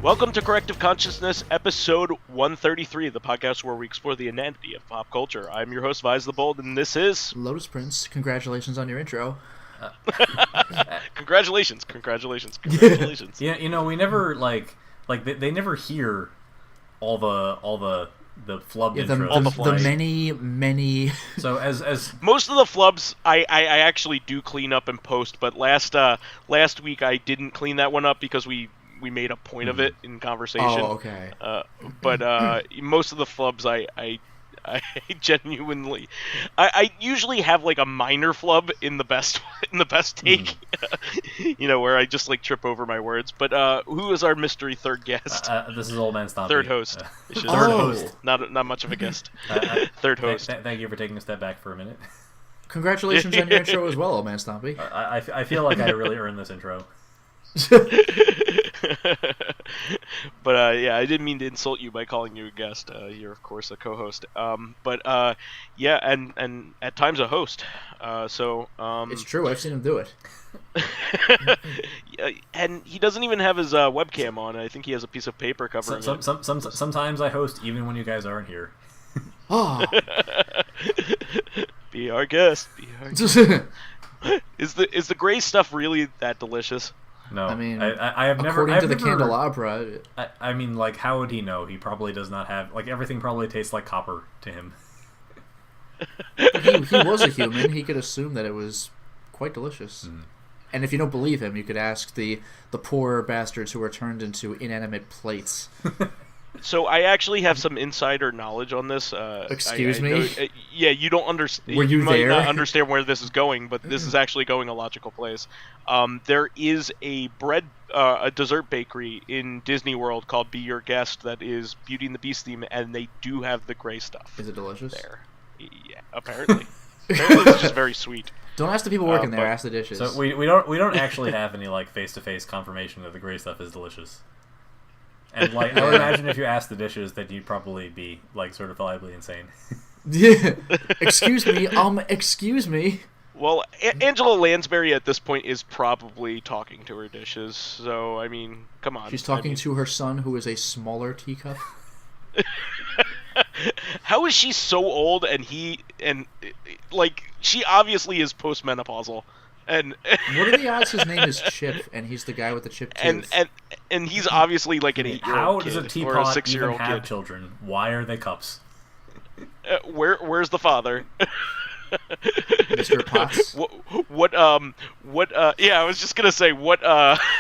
Welcome to Corrective Consciousness, episode 133, the podcast where we explore the inanity of pop culture. I'm your host, Vysethebold, and this is... Lotus Prince. Congratulations on your intro. Congratulations. Yeah, you know, we never, they never hear all the flubbed intros. All the many... So as most of the flubs I actually do clean up and post, but last week I didn't clean that one up because we made a point of it in conversation. Oh, okay. But most of the flubs I genuinely I usually have like a minor flub in the best take, you know, where I just like trip over my words. But who is our mystery third guest? This is OldManStompy. Third host. Third host. Not much of a guest. Third host. Thank you for taking a step back for a minute. Congratulations on your intro as well, OldManStompy. I feel like I really earned this intro. But yeah, I didn't mean to insult you by calling you a guest. You're of course a co-host. But yeah, and at times a host. So it's true. I've seen him do it. Yeah, and he doesn't even have his webcam on. I think he has a piece of paper covering it. Sometimes I host even when you guys aren't here. Oh. Be our guest. Is the gray stuff really that delicious? No, I mean, I have never. According to the candelabra. I mean, like, how would he know? He probably does not have. Like, everything probably tastes like copper to him. He was a human. He could assume that it was quite delicious. And if you don't believe him, you could ask the poor bastards who are turned into inanimate plates. So I actually have some insider knowledge on this. Excuse me? Yeah, you don't understand. Were you might there? not understand where this is going, but this is actually going a logical place. There is a dessert bakery in Disney World called Be Your Guest that is Beauty and the Beast theme, and they do have the gray stuff. Is it delicious? There. Yeah, apparently. Apparently it's just very sweet. Don't ask the people working there. Ask the dishes. So we don't actually have any like face-to-face confirmation that the gray stuff is delicious. And like, I would imagine if you asked the dishes that you'd probably be like certifiably insane. Yeah. Excuse me. Excuse me. Well, Angela Lansbury at this point is probably talking to her dishes. So I mean, come on. She's talking to her son, who is a smaller teacup. How is she so old and like she obviously is postmenopausal. And what are the odds his name is Chip and he's the guy with the chip tooth? And he's obviously like an 8-year-old kid or a or a teapot 6-year-old even have kid. children? Why are they cups? Where's the father? Mr. Potts. Yeah, I was just gonna say what.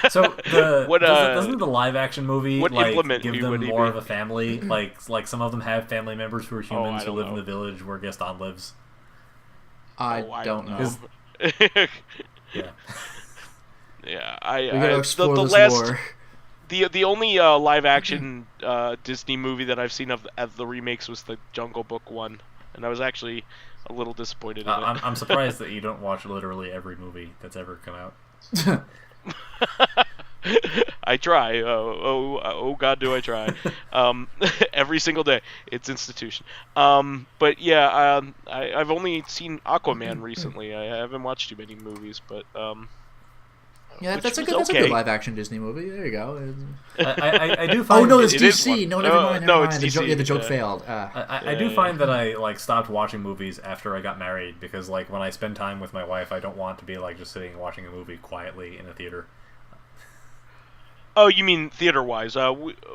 So doesn't the live action movie what like implement give them more of a family? Like some of them have family members who are humans who live in the village where Gaston lives. I don't know. Yeah. Yeah, we gotta explore the last lore. The only live action Disney movie that I've seen of the remakes was the Jungle Book one, and I was actually a little disappointed in it. I'm surprised that you don't watch literally every movie that's ever come out. I try. Oh God, do I try? Every single day. It's institution. But yeah, I've only seen Aquaman recently. I haven't watched too many movies, but yeah, that's a good live action Disney movie. There you go. I do find. Oh no, it's DC. No, never mind. Never mind. It's DC. The joke failed. I do find that I like stopped watching movies after I got married because like when I spend time with my wife, I don't want to be like just sitting and watching a movie quietly in a theater. Oh, you mean theater-wise?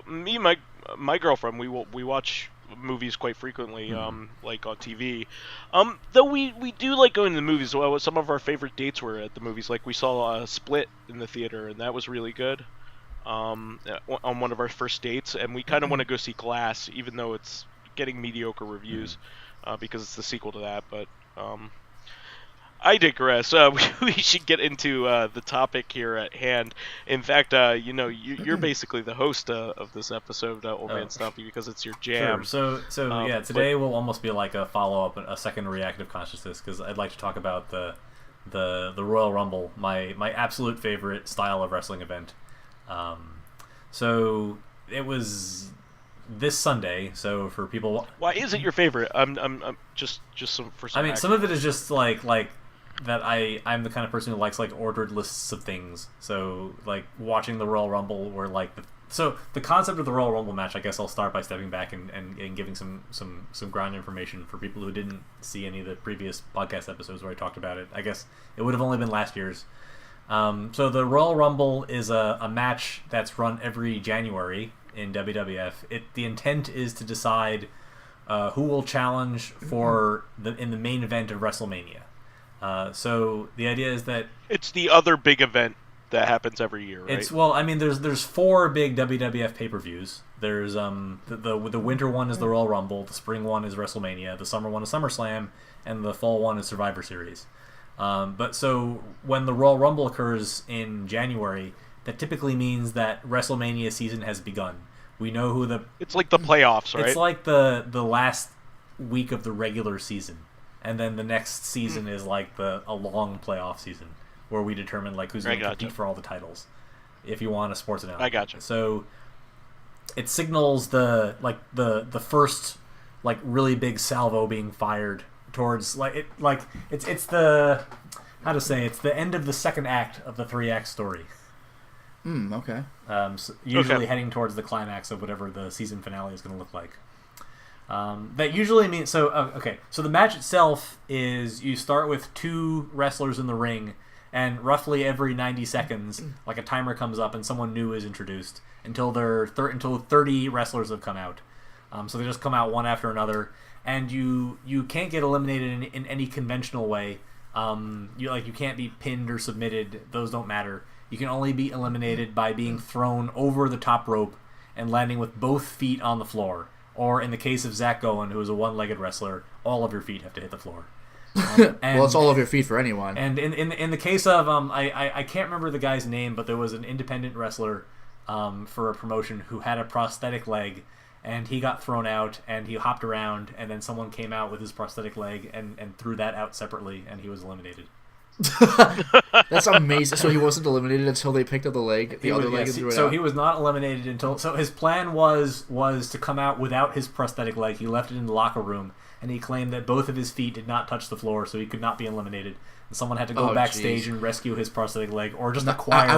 Me and my girlfriend, we watch movies quite frequently, like on TV. Though we do like going to the movies. Well, some of our favorite dates were at the movies. Like we saw Split in the theater, and that was really good. On one of our first dates, and we kind of want to go see Glass, even though it's getting mediocre reviews, because it's the sequel to that. But I digress. We should get into the topic here at hand. In fact, you know, you're basically the host of this episode, OldManStompy, because it's your jam. Sure. So yeah, today will almost be like a follow-up, a second Reactive Consciousness, because I'd like to talk about the Royal Rumble, my absolute favorite style of wrestling event. So it was this Sunday. So for people, why is it your favorite? I'm just some for some. I mean, some of it is just like that I'm the kind of person who likes like ordered lists of things. So like watching the Royal Rumble where like So the concept of the Royal Rumble match, I guess I'll start by stepping back and giving some ground information for people who didn't see any of the previous podcast episodes where I talked about it. I guess it would have only been last year's. So the Royal Rumble is a match that's run every January in WWF. The intent is to decide who will challenge for in the main event of WrestleMania. So the idea is that it's the other big event that happens every year, right? There's 4 big WWF pay-per-views. There's the winter one is the Royal Rumble, the spring one is WrestleMania, the summer one is SummerSlam, and the fall one is Survivor Series. But so when the Royal Rumble occurs in January, that typically means that WrestleMania season has begun. We know who it's like the playoffs, right? It's like the last week of the regular season, and then the next season is like a long playoff season where we determine like who's going to compete for all the titles. If you want a sports analogy, I gotcha. So it signals the first like really big salvo being fired towards it's the it's the end of the second act of the 3-act story. Okay. So usually heading towards the climax of whatever the season finale is going to look like. That usually means so the match itself is you start with 2 wrestlers in the ring, and roughly every 90 seconds like a timer comes up and someone new is introduced until 30 wrestlers have come out. So they just come out one after another, and you can't get eliminated in any conventional way. You can't be pinned or submitted. Those don't matter. You can only be eliminated by being thrown over the top rope and landing with both feet on the floor. Or in the case of Zach Gowen, who is a one-legged wrestler, all of your feet have to hit the floor. Well, it's all of your feet for anyone. And in the case of I can't remember the guy's name, but there was an independent wrestler for a promotion who had a prosthetic leg, and he got thrown out, and he hopped around, and then someone came out with his prosthetic leg and threw that out separately, and he was eliminated. That's amazing. So he wasn't eliminated until they picked up the other leg, and threw it out. So he was not eliminated until. So his plan was to come out without his prosthetic leg. He left it in the locker room, and he claimed that both of his feet did not touch the floor, so he could not be eliminated. And someone had to go backstage and rescue his prosthetic leg, or just acquire.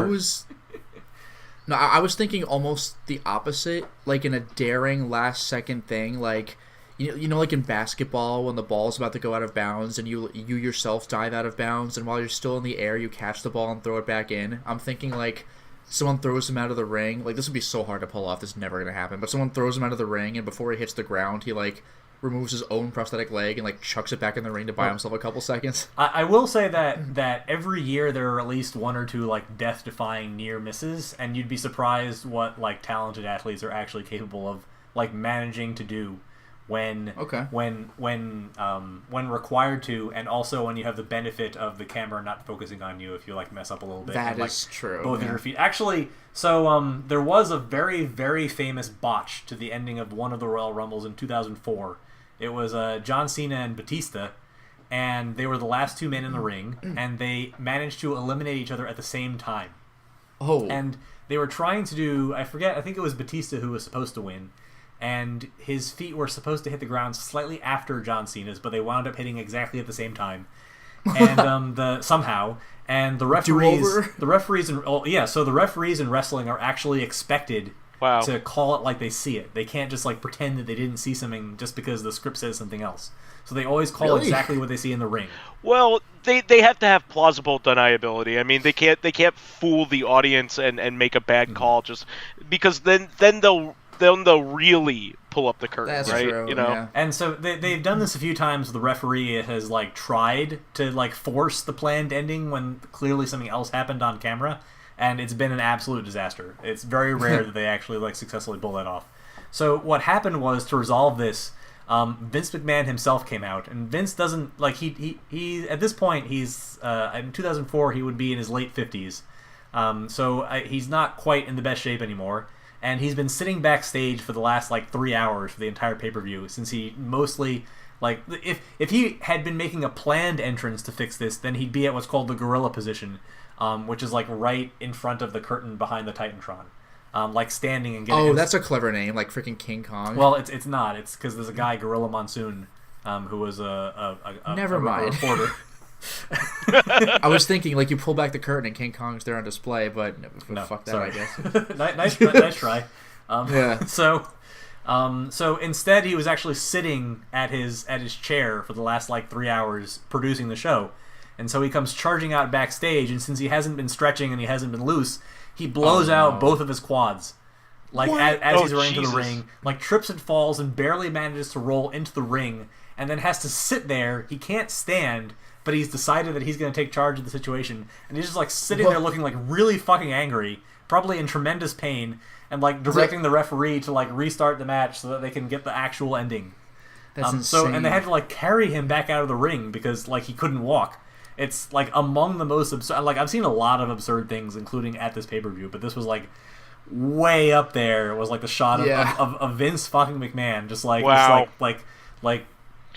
I was thinking almost the opposite, like in a daring last-second thing, like. You know, like in basketball, when the ball's about to go out of bounds and you yourself dive out of bounds, and while you're still in the air, you catch the ball and throw it back in. I'm thinking, like, someone throws him out of the ring. Like, this would be so hard to pull off. This is never going to happen. But someone throws him out of the ring, and before he hits the ground, he, like, removes his own prosthetic leg and, like, chucks it back in the ring to buy himself a couple seconds. I will say that every year there are at least 1 or 2, like, death-defying near misses, and you'd be surprised what, like, talented athletes are actually capable of, like, managing to do. When required to, and also when you have the benefit of the camera not focusing on you if you like mess up a little bit. That is true. Both of your feet. Actually, so there was a very, very famous botch to the ending of one of the Royal Rumbles in 2004. It was John Cena and Batista, and they were the last 2 men in the ring, and they managed to eliminate each other at the same time. Oh. And they were trying to do, I think it was Batista who was supposed to win. And his feet were supposed to hit the ground slightly after John Cena's, but they wound up hitting exactly at the same time. And the referees in wrestling are actually expected to call it like they see it. They can't just like pretend that they didn't see something just because the script says something else. So they always call exactly what they see in the ring. Well, they have to have plausible deniability. I mean, they can't fool the audience and make a bad call just because then they'll really pull up the curtain. That's right? True, you know. Yeah. And so they've done this a few times. The referee has like tried to like force the planned ending when clearly something else happened on camera, and it's been an absolute disaster. It's very rare that they actually like successfully pull that off. So what happened was, to resolve this, Vince McMahon himself came out, and Vince doesn't like he at this point he's in 2004 he would be in his late 50s, so he's not quite in the best shape anymore. And he's been sitting backstage for the last like 3 hours for the entire pay-per-view, since he mostly like if he had been making a planned entrance to fix this, then he'd be at what's called the gorilla position, which is like right in front of the curtain behind the Titantron, like standing and getting. Oh, that's a clever name, like freaking King Kong. Well, it's not. It's because there's a guy, Gorilla Monsoon, who was a Never mind. reporter. I was thinking like you pull back the curtain and King Kong's there on display, but No, fuck that, sorry. I guess. nice try. Yeah. So instead, he was actually sitting at his chair for the last like 3 hours producing the show, and so he comes charging out backstage, and since he hasn't been stretching and he hasn't been loose, he blows out both of his quads. Like as he's running to the ring, like trips and falls and barely manages to roll into the ring, and then has to sit there. He can't stand, but he's decided that he's going to take charge of the situation, and he's just like sitting there looking like really fucking angry, probably in tremendous pain, and like directing the referee to like restart the match so that they can get the actual ending. That's insane. And they had to like carry him back out of the ring because like he couldn't walk. It's like among the most absurd. Like I've seen a lot of absurd things, including at this pay-per-view, but this was like way up there. It was like the shot of Vince fucking McMahon, just like like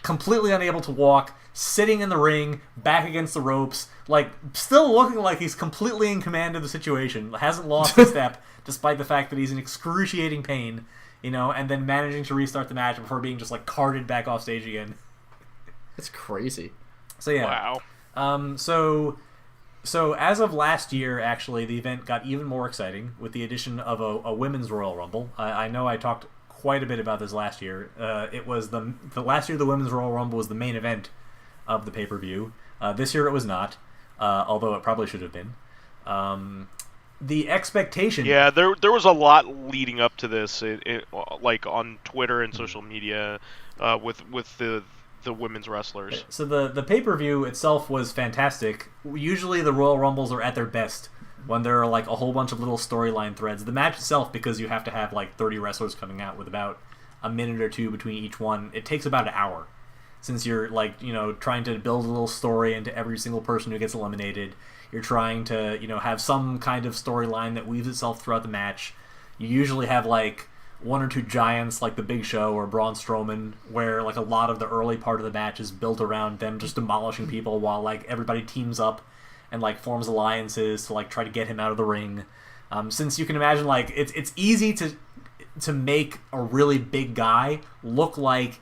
completely unable to walk, sitting in the ring, back against the ropes, like still looking like he's completely in command of the situation, hasn't lost a step, despite the fact that he's in excruciating pain, and then managing to restart the match before being just like carted back off stage again. That's crazy. So yeah. Wow. So as of last year, actually, the event got even more exciting with the addition of a women's Royal Rumble. I know I talked quite a bit about this last year. It was the last year the women's Royal Rumble was the main event of the pay-per-view. This year it was not, although it probably should have been. The expectation... Yeah, there was a lot leading up to this, like on Twitter and social media, with the women's wrestlers. So the pay-per-view itself was fantastic. Usually the Royal Rumbles are at their best when there are like a whole bunch of little storyline threads. The match itself, because you have to have like 30 wrestlers coming out with about a minute or two between each one, it takes about an hour. Since you're like, trying to build a little story into every single person who gets eliminated. You're trying to, have some kind of storyline that weaves itself throughout the match. You usually have like one or two giants like the Big Show or Braun Strowman, where like a lot of the early part of the match is built around them just demolishing people while like everybody teams up and like forms alliances to like try to get him out of the ring. Since you can imagine, like it's easy to make a really big guy look like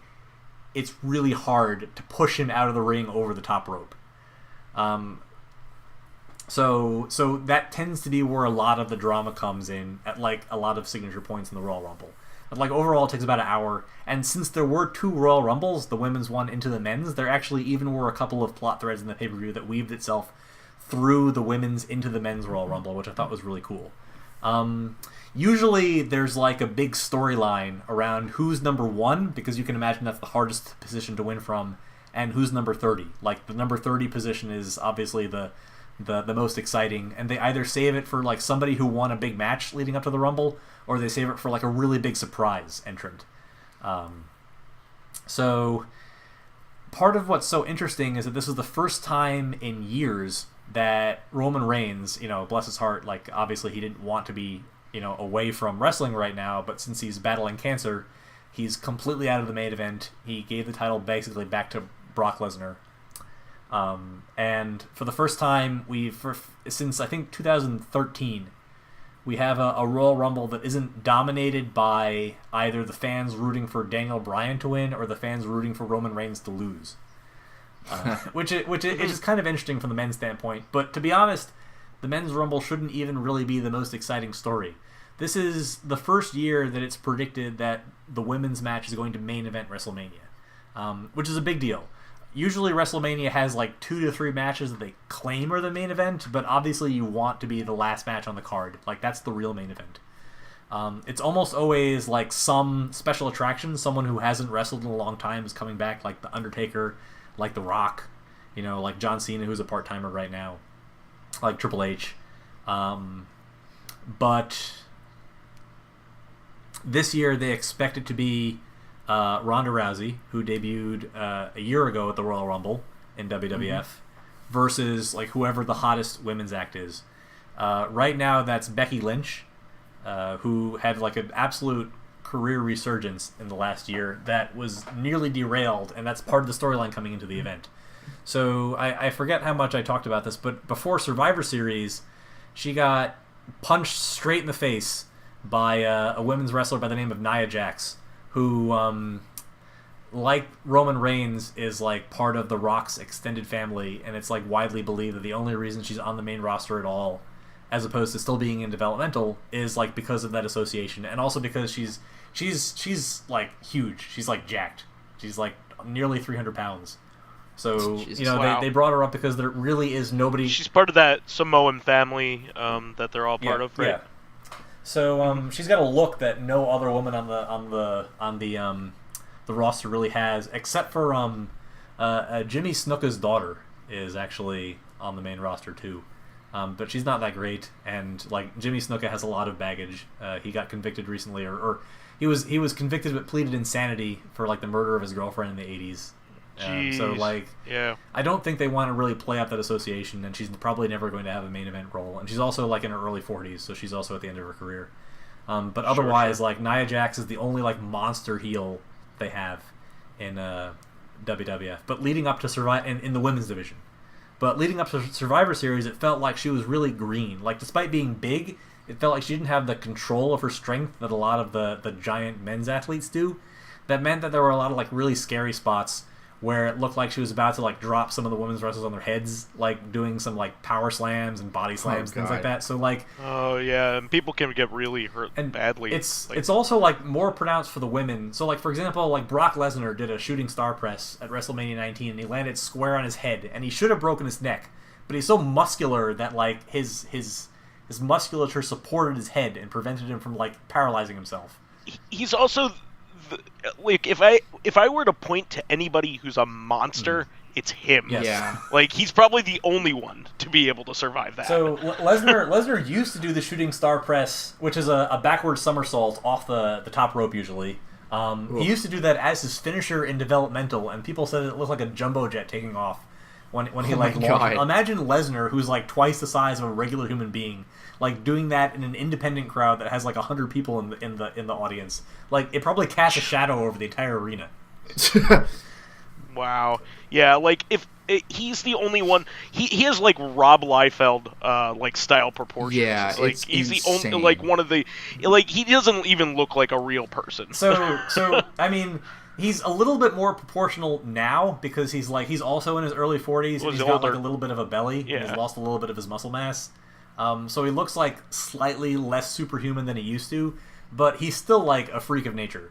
it's really hard to push him out of the ring over the top rope. So that tends to be where a lot of the drama comes in at like a lot of signature points in the Royal Rumble. But like overall it takes about an hour, and since there were two Royal Rumbles, the women's one into the men's, there actually even were a couple of plot threads in the pay-per-view that weaved itself through the women's into the men's Royal Rumble, which I thought was really cool. Usually there's like a big storyline around who's number 1, because you can imagine that's the hardest position to win from, and who's number 30. Like the number 30 position is obviously the most exciting, and they either save it for like somebody who won a big match leading up to the Rumble, or they save it for like a really big surprise entrant. So part of what's so interesting is that this is the first time in years that Roman Reigns, bless his heart, like obviously he didn't want to be, away from wrestling right now, but since he's battling cancer, he's completely out of the main event. He gave the title basically back to Brock Lesnar. And for the first time, since I think 2013, we have a Royal Rumble that isn't dominated by either the fans rooting for Daniel Bryan to win or the fans rooting for Roman Reigns to lose. Which is kind of interesting from the men's standpoint. But to be honest, the men's Rumble shouldn't even really be the most exciting story. This is the first year that it's predicted that the women's match is going to main event WrestleMania, which is a big deal. Usually WrestleMania has like 2 to 3 matches that they claim are the main event, but obviously you want to be the last match on the card. Like that's the real main event. It's almost always like some special attraction. Someone who hasn't wrestled in a long time is coming back, like The Undertaker, like The Rock, like John Cena, who's a part-timer right now, like Triple H. But this year they expect it to be Ronda Rousey, who debuted a year ago at the Royal Rumble in WWF, versus like whoever the hottest women's act is. Right now that's Becky Lynch, who had like an absolute career resurgence in the last year that was nearly derailed, and that's part of the storyline coming into the event. So I forget how much I talked about this, but before Survivor Series, she got punched straight in the face by a women's wrestler by the name of Nia Jax, who like Roman Reigns is like part of The Rock's extended family, and it's like widely believed that the only reason she's on the main roster at all, as opposed to still being in developmental, is like because of that association, and also because she's like huge. She's like jacked. She's like nearly 300 pounds. So Jesus. you know Wow. they brought her up because there really is nobody. She's part of that Samoan family that they're all part of, right? Yeah. So she's got a look that no other woman on the roster really has, except for Jimmy Snuka's daughter is actually on the main roster too. But she's not that great, and like Jimmy Snuka has a lot of baggage. He got convicted recently, or he was convicted but pleaded insanity for like the murder of his girlfriend in the 80s. So like, yeah, I don't think they want to really play up that association, and she's probably never going to have a main event role. And she's also like in her early 40s, so she's also at the end of her career. But otherwise, like Nia Jax is the only like monster heel they have in WWF. But leading up to in the women's division. But leading up to Survivor Series, it felt like she was really green. Like, despite being big, it felt like she didn't have the control of her strength that a lot of the giant men's athletes do. That meant that there were a lot of like really scary spots where it looked like she was about to like drop some of the women's wrestlers on their heads, like doing some like power slams and body slams, things like that. So like, oh yeah, and people can get really hurt badly. It's also like more pronounced for the women. So like, for example, like Brock Lesnar did a shooting star press at WrestleMania 19, and he landed square on his head, and he should have broken his neck, but he's so muscular that like his musculature supported his head and prevented him from like paralyzing himself. He's also like, if I were to point to anybody who's a monster, it's him. Yes. Yeah. Like, he's probably the only one to be able to survive that. So Lesnar used to do the shooting star press, which is a backward somersault off the top rope usually. He used to do that as his finisher in developmental, and people said it looked like a jumbo jet taking off when he like launched. Imagine Lesnar, who's like twice the size of a regular human being, like doing that in an independent crowd that has like 100 people in the audience. Like, it probably casts a shadow over the entire arena. Wow. Yeah, like, he's the only one. He has like Rob Liefeld like style proportions. Yeah, like it's he's insane. the only, like, one of the, like, he doesn't even look like a real person. So I mean, he's a little bit more proportional now because he's also in his early 40s, and he's got like a little bit of a belly. Yeah. And he's lost a little bit of his muscle mass. So he looks like slightly less superhuman than he used to, but he's still like a freak of nature.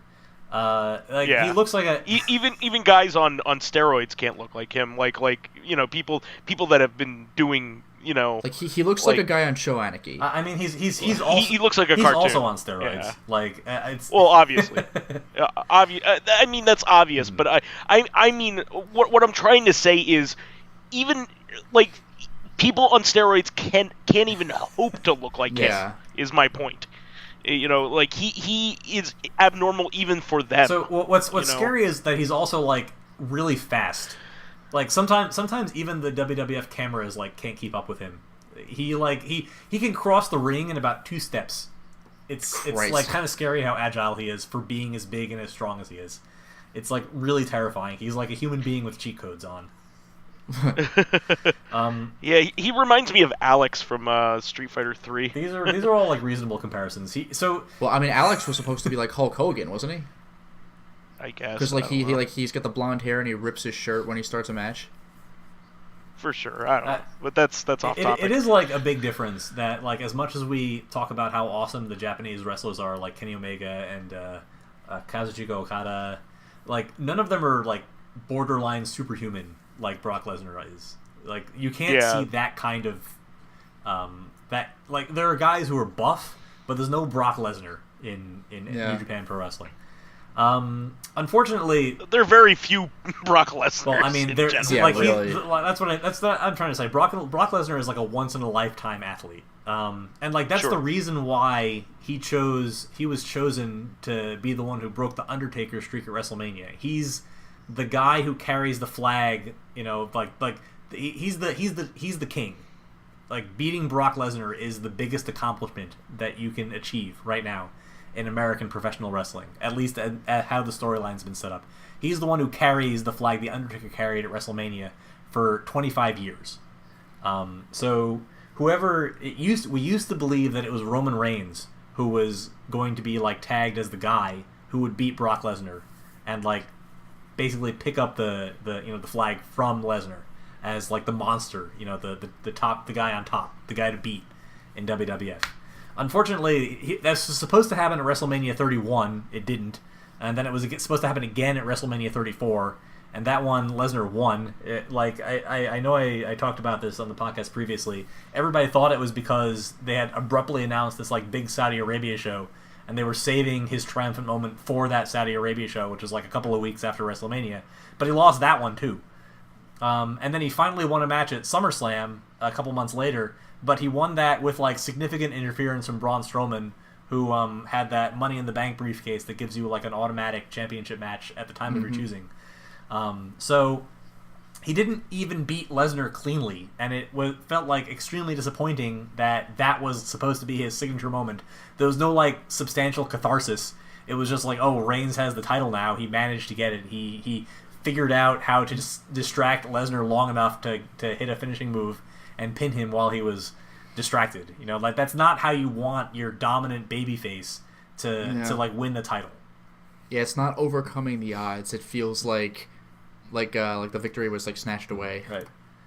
He looks like a even guys on steroids can't look like him. Like you know, people that have been doing, you know, like he looks like a guy on Show Anarchy. I mean, he's also he looks like a he's cartoon. also on steroids. Yeah. Like it's well, obviously, I mean, that's obvious, but I mean, what I'm trying to say is, even like, people on steroids can't even hope to look like him. Is my point. You know, like, he is abnormal even for them. So what's scary is that he's also like really fast. Like, sometimes even the WWF cameras like can't keep up with him. He can cross the ring in about 2 steps. It's like kind of scary how agile he is for being as big and as strong as he is. It's like really terrifying. He's like a human being with cheat codes on. Yeah, he reminds me of Alex from Street Fighter 3. These are all like reasonable comparisons. Well, I mean, Alex was supposed to be like Hulk Hogan, wasn't he? I guess, because like he's got the blonde hair and he rips his shirt when he starts a match. For sure, I don't know, but that's off topic. It is like a big difference that, like, as much as we talk about how awesome the Japanese wrestlers are, like Kenny Omega and Kazuchika Okada, like, none of them are like borderline superhuman like Brock Lesnar is. Like, you can't see that kind of that, like, there are guys who are buff, but there's no Brock Lesnar in New Japan Pro Wrestling. Unfortunately, there are very few Brock Lesnars. Well, I mean, that's what I'm trying to say. Brock Lesnar is like a once in a lifetime athlete, and like that's the reason why he was chosen to be the one who broke the Undertaker streak at WrestleMania. He's the guy who carries the flag. You know, he's the king. Like, beating Brock Lesnar is the biggest accomplishment that you can achieve right now in American professional wrestling, at least at how the storyline's been set up. He's the one who carries the flag the Undertaker carried at WrestleMania for 25 years. So we used to believe that it was Roman Reigns who was going to be like tagged as the guy who would beat Brock Lesnar, and like basically pick up the flag from Lesnar as like the monster, the guy on top, the guy to beat in WWF. Unfortunately, that's supposed to happen at WrestleMania 31. It didn't, and then it was supposed to happen again at WrestleMania 34, and that one Lesnar won. I know I talked about this on the podcast previously. Everybody thought it was because they had abruptly announced this like big Saudi Arabia show, and they were saving his triumphant moment for that Saudi Arabia show, which was like a couple of weeks after WrestleMania. But he lost that one too. And then he finally won a match at SummerSlam a couple months later, but he won that with like significant interference from Braun Strowman, who had that Money in the Bank briefcase that gives you like an automatic championship match at the time of your choosing. So he didn't even beat Lesnar cleanly, and it felt like extremely disappointing that was supposed to be his signature moment. There was no like substantial catharsis. It was just like, oh, Reigns has the title now. He managed to get it. He figured out how to distract Lesnar long enough to hit a finishing move and pin him while he was distracted. Like that's not how you want your dominant babyface to like win the title. Yeah, it's not overcoming the odds. It feels like the victory was like snatched away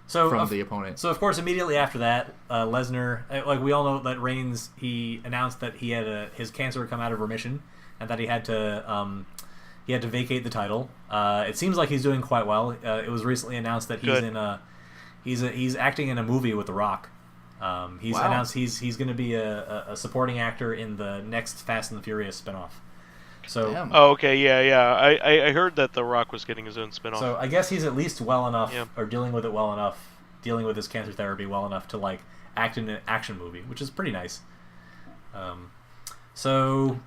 from the opponent. So of course, immediately after that, Lesnar, like we all know that Reigns, he announced that he had his cancer had come out of remission, and that he had to vacate the title. It seems like he's doing quite well. It was recently announced that he's acting in a movie with The Rock. He's announced he's going to be a supporting actor in the next Fast and the Furious spinoff. So, damn. Oh, okay, yeah. I heard that The Rock was getting his own spinoff. So I guess he's at least well enough, or dealing with it well enough, dealing with his cancer therapy well enough to like act in an action movie, which is pretty nice. So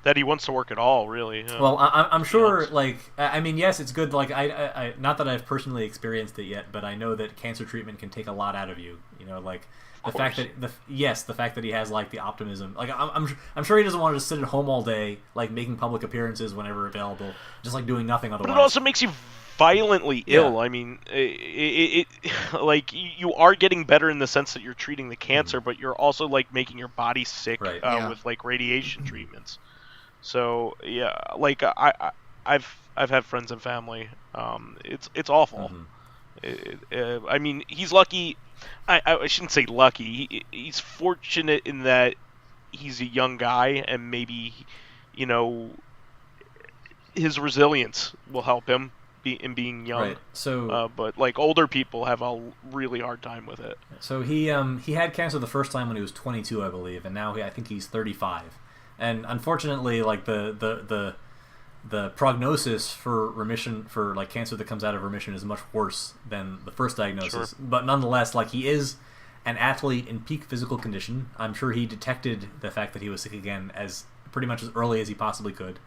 that he wants to work at all, really. Well, I'm sure. Like, I mean, yes, it's good. Like, I not that I've personally experienced it yet, but I know that cancer treatment can take a lot out of you. Like the fact that the fact that he has like the optimism. Like, I'm sure he doesn't want to just sit at home all day, like making public appearances whenever available, just like doing nothing otherwise. But it also makes you violently ill. I mean, it like you are getting better in the sense that you're treating the cancer, but you're also like making your body sick with like radiation treatments. So yeah, like I've had friends and family. It's awful. I mean, he's lucky. I shouldn't say lucky. He's fortunate in that he's a young guy, and maybe his resilience will help him in being young. Right. So, but like older people have a really hard time with it. So he had cancer the first time when he was 22, I believe, and now I think he's 35. And unfortunately, like the prognosis for remission for like cancer that comes out of remission is much worse than the first diagnosis. Sure. But nonetheless, like he is an athlete in peak physical condition. I'm sure he detected the fact that he was sick again as pretty much as early as he possibly could.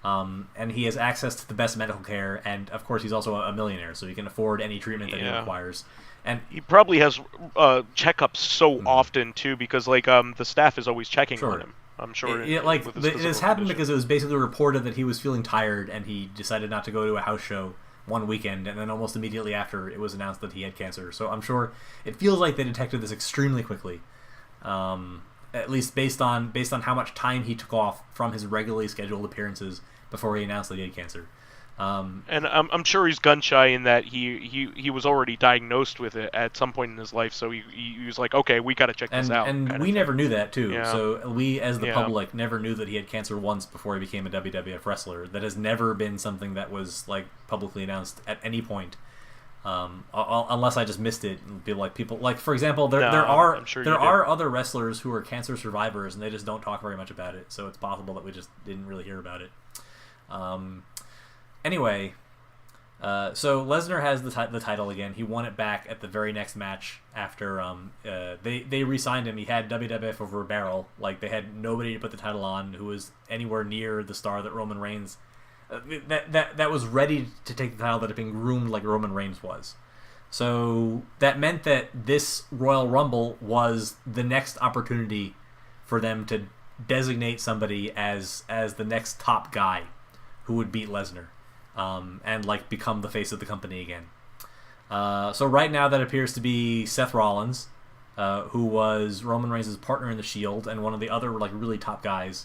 And he has access to the best medical care, and of course he's also a millionaire, so he can afford any treatment that he requires. And he probably has checkups so often too, because like the staff is always checking on him. I'm sure. It has happened because it was basically reported that he was feeling tired, and he decided not to go to a house show one weekend, and then almost immediately after it was announced that he had cancer. So I'm sure it feels like they detected this extremely quickly. At least based on how much time he took off from his regularly scheduled appearances before he announced that he had cancer. And I'm sure he's gun shy in that he was already diagnosed with it at some point in his life, so he was like, okay, we got to check this out. And we never knew that too. Yeah. So we, as the public, never knew that he had cancer once before he became a WWF wrestler. That has never been something that was like publicly announced at any point. Unless I just missed it and be like people like, for example, there are other wrestlers who are cancer survivors and they just don't talk very much about it. So it's possible that we just didn't really hear about it. Anyway, so Lesnar has the title again. He won it back at the very next match after they re-signed him. He had WWF over a barrel. Like, they had nobody to put the title on who was anywhere near the star that Roman Reigns that was ready to take the title, that had been groomed like Roman Reigns was. So that meant that this Royal Rumble was the next opportunity for them to designate somebody as the next top guy who would beat Lesnar. And like become the face of the company again. So right now that appears to be Seth Rollins, who was Roman Reigns' partner in the Shield and one of the other like really top guys.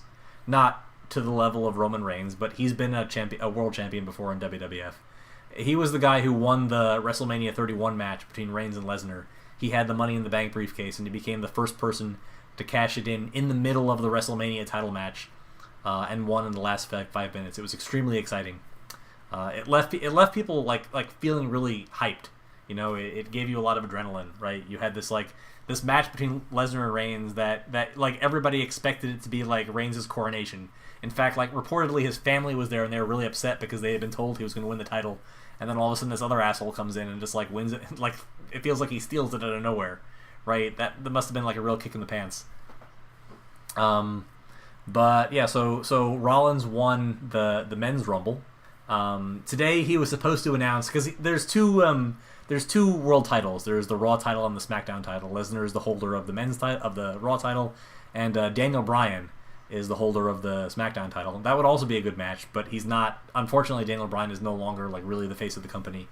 Not to the level of Roman Reigns, but he's been a world champion before in WWF. He was the guy who won the WrestleMania 31 match between Reigns and Lesnar. He had the Money in the Bank briefcase, and he became the first person to cash it in the middle of the WrestleMania title match, and won in the last 5 minutes. It was extremely exciting. It left people like feeling really hyped. You know, it gave you a lot of adrenaline, right? You had this match between Lesnar and Reigns that like everybody expected it to be like Reigns' coronation. In fact, like reportedly his family was there and they were really upset because they had been told he was going to win the title, and then all of a sudden this other asshole comes in and just like wins it. Like it feels like he steals it out of nowhere, right? That must have been like a real kick in the pants. But yeah, so Rollins won the men's Rumble. Today he was supposed to announce, because there's two world titles. There's the Raw title and the SmackDown title. Lesnar is the holder of the Raw title, and Daniel Bryan is the holder of the SmackDown title. That would also be a good match, but he's not. Unfortunately, Daniel Bryan is no longer like really the face of the company.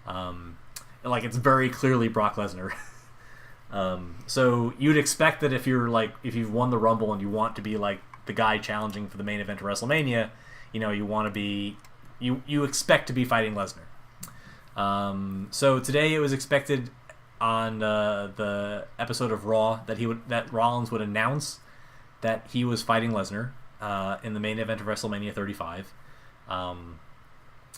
Like it's very clearly Brock Lesnar. So you'd expect that if you've won the Rumble and you want to be like the guy challenging for the main event of WrestleMania, you know, you want to be you expect to be fighting Lesnar. So today it was expected on the episode of Raw that Rollins would announce that he was fighting Lesnar in the main event of WrestleMania 35.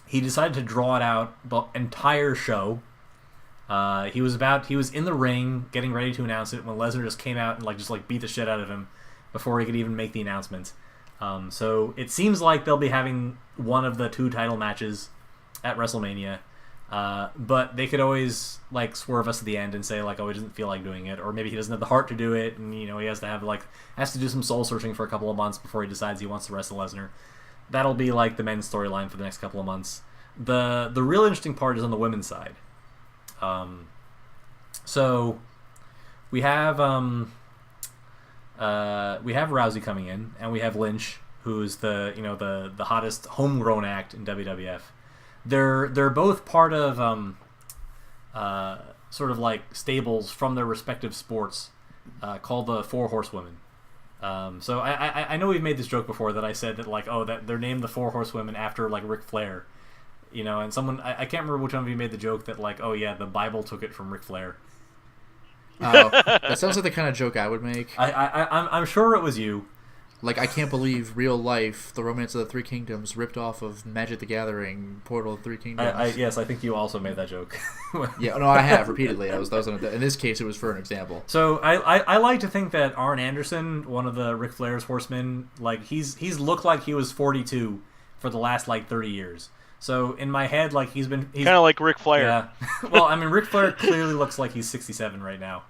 He decided to draw it out the entire show. He was in the ring getting ready to announce it when Lesnar just came out and just beat the shit out of him before he could even make the announcement. So it seems like they'll be having one of the two title matches at WrestleMania. But they could always swerve us at the end and say oh, he doesn't feel like doing it, or maybe he doesn't have the heart to do it, and he has to do some soul searching for a couple of months before he decides he wants to wrestle Lesnar. That'll be the men's storyline for the next couple of months. The real interesting part is on the women's side. So we have Rousey coming in, and we have Lynch, who's the hottest homegrown act in WWF. They're both part of sort of stables from their respective sports called the Four Horsewomen. So I know we've made this joke before that I said that that they're named the Four Horsewomen after Ric Flair, and someone I can't remember which one of you made the joke that oh yeah, the Bible took it from Ric Flair. Oh, that sounds like the kind of joke I would make. I'm sure it was you. I can't believe real life, the Romance of the Three Kingdoms, ripped off of Magic the Gathering, Portal of Three Kingdoms. Yes, I think you also made that joke. Yeah, no, I have repeatedly. In this case, it was for an example. So I like to think that Arn Anderson, one of the Ric Flair's horsemen, he's looked like he was 42 for the last 30 years. So in my head, he's kind of like Ric Flair. Yeah. Well, I mean, Ric Flair clearly looks like he's 67 right now.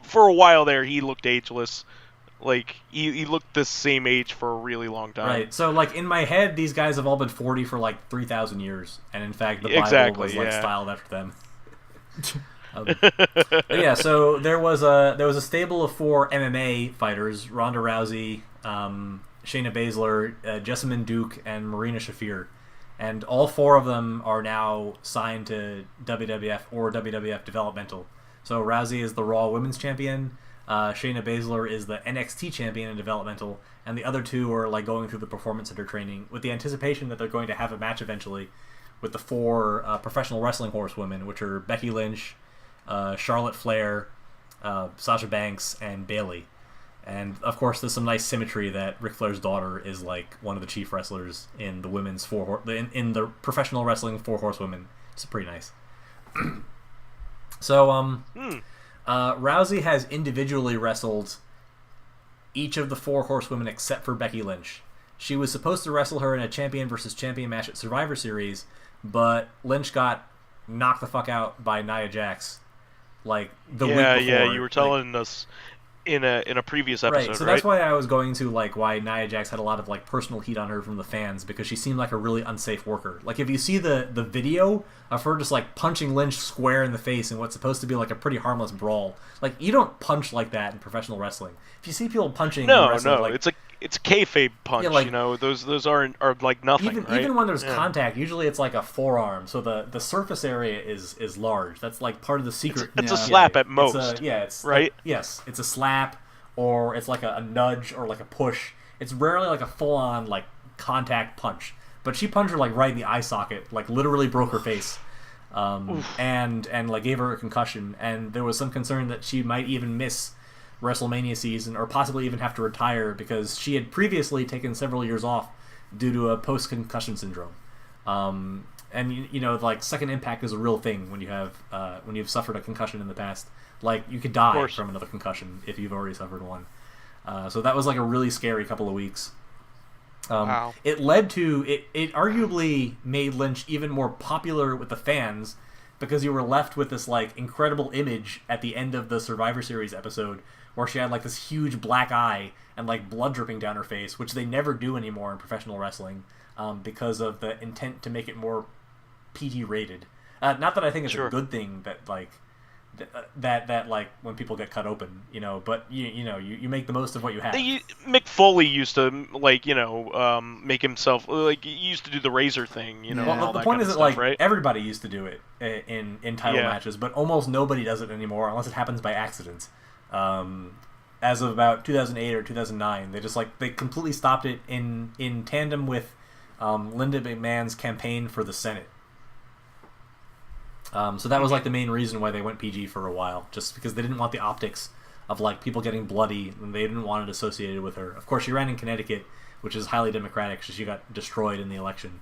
For a while there, he looked ageless. He looked the same age for a really long time. Right. So, in my head, these guys have all been 40 for 3,000 years, and in fact, the Bible was styled after them. Yeah. So there was a stable of 4 MMA fighters: Ronda Rousey, Shayna Baszler, Jessamine Duke, and Marina Shafir, and all 4 of them are now signed to WWF or WWF Developmental. So Rousey is the Raw Women's Champion. Shayna Baszler is the NXT champion in developmental, and the other 2 are going through the performance center training with the anticipation that they're going to have a match eventually with the 4 professional wrestling horsewomen, which are Becky Lynch, Charlotte Flair, Sasha Banks, and Bayley. And of course, there's some nice symmetry that Ric Flair's daughter is one of the chief wrestlers in the women's in the professional wrestling 4 horsewomen. It's pretty nice. So Rousey has individually wrestled each of the 4 horsewomen except for Becky Lynch. She was supposed to wrestle her in a champion versus champion match at Survivor Series, but Lynch got knocked the fuck out by Nia Jax the week before. Yeah, you were telling us in a previous episode, right? So that's why I was going to why Nia Jax had a lot of personal heat on her from the fans, because she seemed like a really unsafe worker. If you see the video of her just punching Lynch square in the face in what's supposed to be a pretty harmless brawl, you don't punch like that in professional wrestling. If you see people punching, no, wrestling, it's a kayfabe punch. Yeah, those are nothing. Even when there's contact, usually it's a forearm, so the surface area is large. That's part of the secret. It's a slap at most. It's right. Yes, it's a slap, or it's like a nudge or like a push. It's rarely like a full-on like contact punch. But she punched her like right in the eye socket, like literally broke her face, and like gave her a concussion. And there was some concern that she might even miss WrestleMania season, or possibly even have to retire, because she had previously taken several years off due to a post-concussion syndrome. And you know, like, second impact is a real thing when you've suffered a concussion in the past. Like, you could die from another concussion if you've already suffered one. So that was like a really scary couple of weeks. Wow. It led to it arguably made Lynch even more popular with the fans, because you were left with this like incredible image at the end of the Survivor Series episode where she had like this huge black eye and like blood dripping down her face, which they never do anymore in professional wrestling, because of the intent to make it more PG rated. Not that I think it's a good thing that like that like when people get cut open, you know, but you make the most of what you have. Mick Foley used to like make himself like, he used to do the razor thing, you know. Well, all the that point kind is of that stuff, like right? everybody used to do it in title matches, but almost nobody does it anymore unless it happens by accident. As of about 2008 or 2009, they completely stopped it in tandem with Linda McMahon's campaign for the Senate. So that was like the main reason why they went PG for a while, just because they didn't want the optics of like people getting bloody, and they didn't want it associated with her. Of course, she ran in Connecticut, which is highly Democratic, so she got destroyed in the election.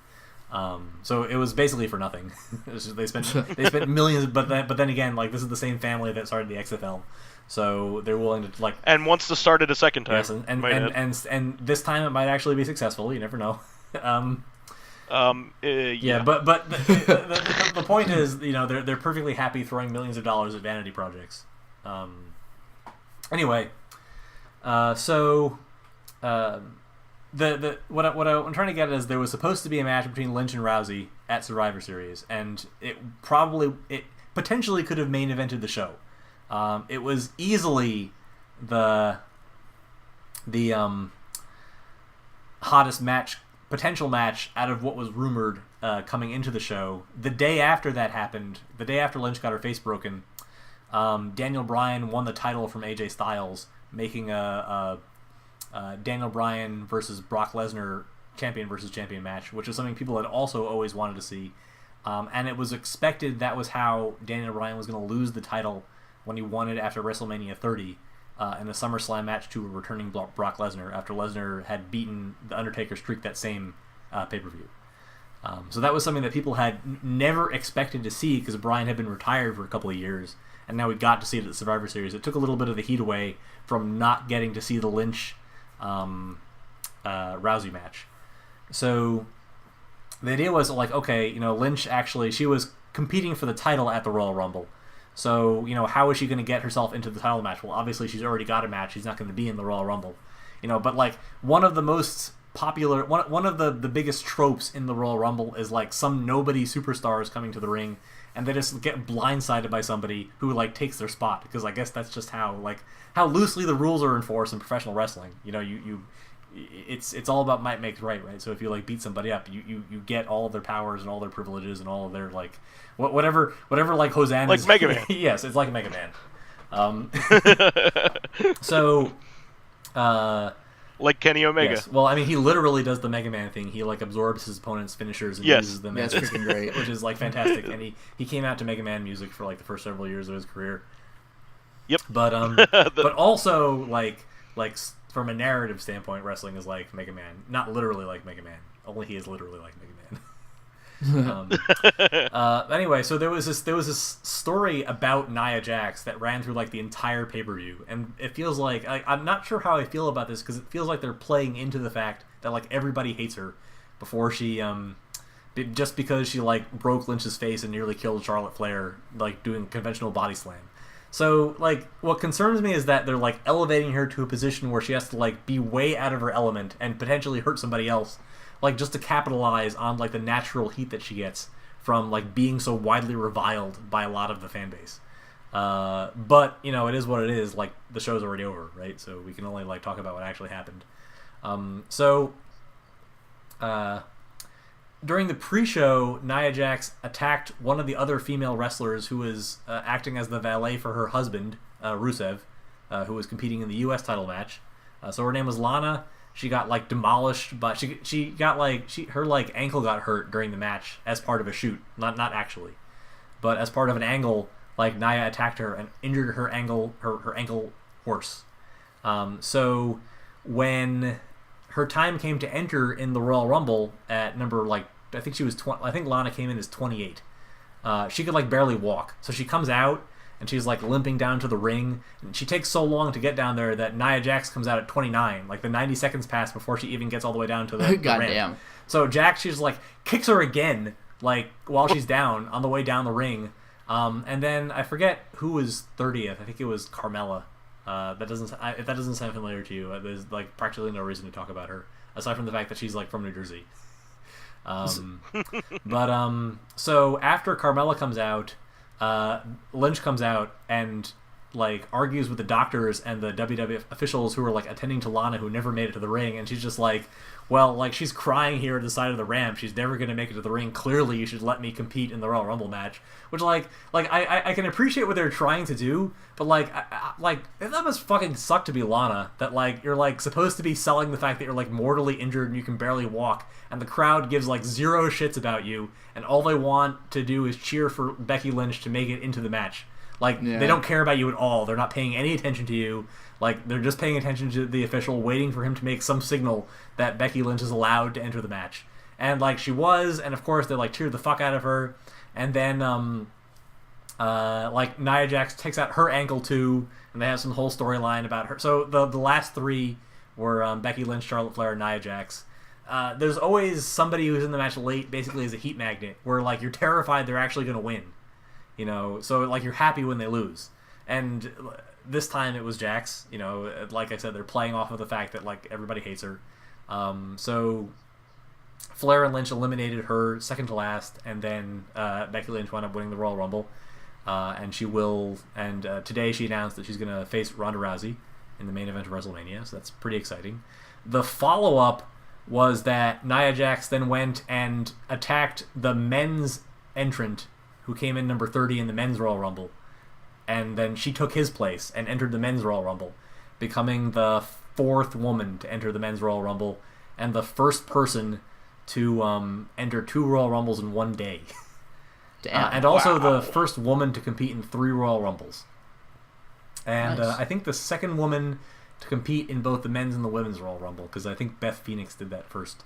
So it was basically for nothing. They spent millions, but then again, like, this is the same family that started the XFL, so they're willing to like, and wants to start it a second time. Yes, and this time it might actually be successful. You never know. Yeah, but the point is, you know, they're perfectly happy throwing millions of dollars at vanity projects. Anyway, so what I'm trying to get at is there was supposed to be a match between Lynch and Rousey at Survivor Series, and it potentially could have main evented the show. It was easily the hottest potential match out of what was rumored coming into the show. The day after that happened, the day after Lynch got her face broken, Daniel Bryan won the title from AJ Styles, making a Daniel Bryan versus Brock Lesnar champion versus champion match, which is something people had also always wanted to see. And it was expected that was how Daniel Bryan was going to lose the title when he won it after WrestleMania 30. In a SummerSlam match to a returning Brock Lesnar, after Lesnar had beaten The Undertaker streak that same pay-per-view. So that was something that people had never expected to see, because Bryan had been retired for a couple of years, and now we got to see it at the Survivor Series. It took a little bit of the heat away from not getting to see the Lynch Rousey match. So the idea was like, okay, you know, Lynch actually, she was competing for the title at the Royal Rumble. So, you know, how is she going to get herself into the title match? Well, obviously she's already got a match. She's not going to be in the Royal Rumble. You know, but like one of the most popular, one of the biggest tropes in the Royal Rumble is like some nobody superstars coming to the ring, and they just get blindsided by somebody who like takes their spot, because I guess that's just how loosely the rules are enforced in professional wrestling. You know, it's all about might makes right? So if you like beat somebody up, you get all of their powers and all their privileges and all of their like whatever like Hosanna, like Mega Man. Yes, it's like Mega Man. So like Kenny Omega. Yes. Well, I mean, he literally does the Mega Man thing. He like absorbs his opponent's finishers and uses them. That's freaking great. Which is like fantastic. And he came out to Mega Man music for like the first several years of his career. Yep. But but also like from a narrative standpoint, wrestling is like Mega Man. Not literally like Mega Man. Only he is literally like Mega Man. Anyway, so there was this story about Nia Jax that ran through like the entire pay-per-view, and it feels like I'm not sure how I feel about this, because it feels like they're playing into the fact that like everybody hates her before she just because she like broke Lynch's face and nearly killed Charlotte Flair like doing conventional body slam. So like what concerns me is that they're like elevating her to a position where she has to like be way out of her element and potentially hurt somebody else, like just to capitalize on like the natural heat that she gets from like being so widely reviled by a lot of the fan base. But you know, it is what it is. Like the show's already over, right? So we can only like talk about what actually happened. During the pre-show, Nia Jax attacked one of the other female wrestlers who was acting as the valet for her husband, Rusev, who was competing in the U.S. title match. So her name was Lana. She got like demolished, but she got like her like ankle got hurt during the match as part of a shoot, not actually, but as part of an angle. Like Nia attacked her and injured her ankle worse. So when her time came to enter in the Royal Rumble at number like I think she was I think Lana came in as 28. She could like barely walk, so she comes out and she's like limping down to the ring. And she takes so long to get down there that Nia Jax comes out at 29. Like the 90 seconds pass before she even gets all the way down to the Goddamn. ramp. So Jax, she's like kicks her again, like while she's down on the way down the ring. And then I forget who was 30th. I think it was Carmella. If that doesn't sound familiar to you, there's like practically no reason to talk about her aside from the fact that she's like from New Jersey. So after Carmella comes out, Lynch comes out and like argues with the doctors and the WWF officials who are like attending to Lana, who never made it to the ring, and she's just like, well, like she's crying here at the side of the ramp. She's never going to make it to the ring. Clearly, you should let me compete in the Royal Rumble match. Which like I can appreciate what they're trying to do, but like that must fucking suck to be Lana. That like you're like supposed to be selling the fact that you're like mortally injured and you can barely walk, and the crowd gives like zero shits about you, and all they want to do is cheer for Becky Lynch to make it into the match. Like they don't care about you at all. They're not paying any attention to you. Like they're just paying attention to the official, waiting for him to make some signal that Becky Lynch is allowed to enter the match. And like she was, and of course they like cheered the fuck out of her. And then like Nia Jax takes out her ankle too, and they have some whole storyline about her. So the last three were Becky Lynch, Charlotte Flair, and Nia Jax. There's always somebody who's in the match late, basically as a heat magnet, where like you're terrified they're actually going to win. You know, so like you're happy when they lose. And this time it was Jax. You know, like I said, they're playing off of the fact that like everybody hates her. So Flair and Lynch eliminated her second to last, and then Becky Lynch wound up winning the Royal Rumble. And she will. And today she announced that she's going to face Ronda Rousey in the main event of WrestleMania. So that's pretty exciting. The follow-up was that Nia Jax then went and attacked the men's entrant who came in number 30 in the men's Royal Rumble. And then she took his place and entered the men's Royal Rumble, becoming the fourth woman to enter the men's Royal Rumble and the first person to enter 2 Royal Rumbles in one day. Damn. And also the first woman to compete in 3 Royal Rumbles. And Nice. I think the second woman to compete in both the men's and the women's Royal Rumble, because I think Beth Phoenix did that first.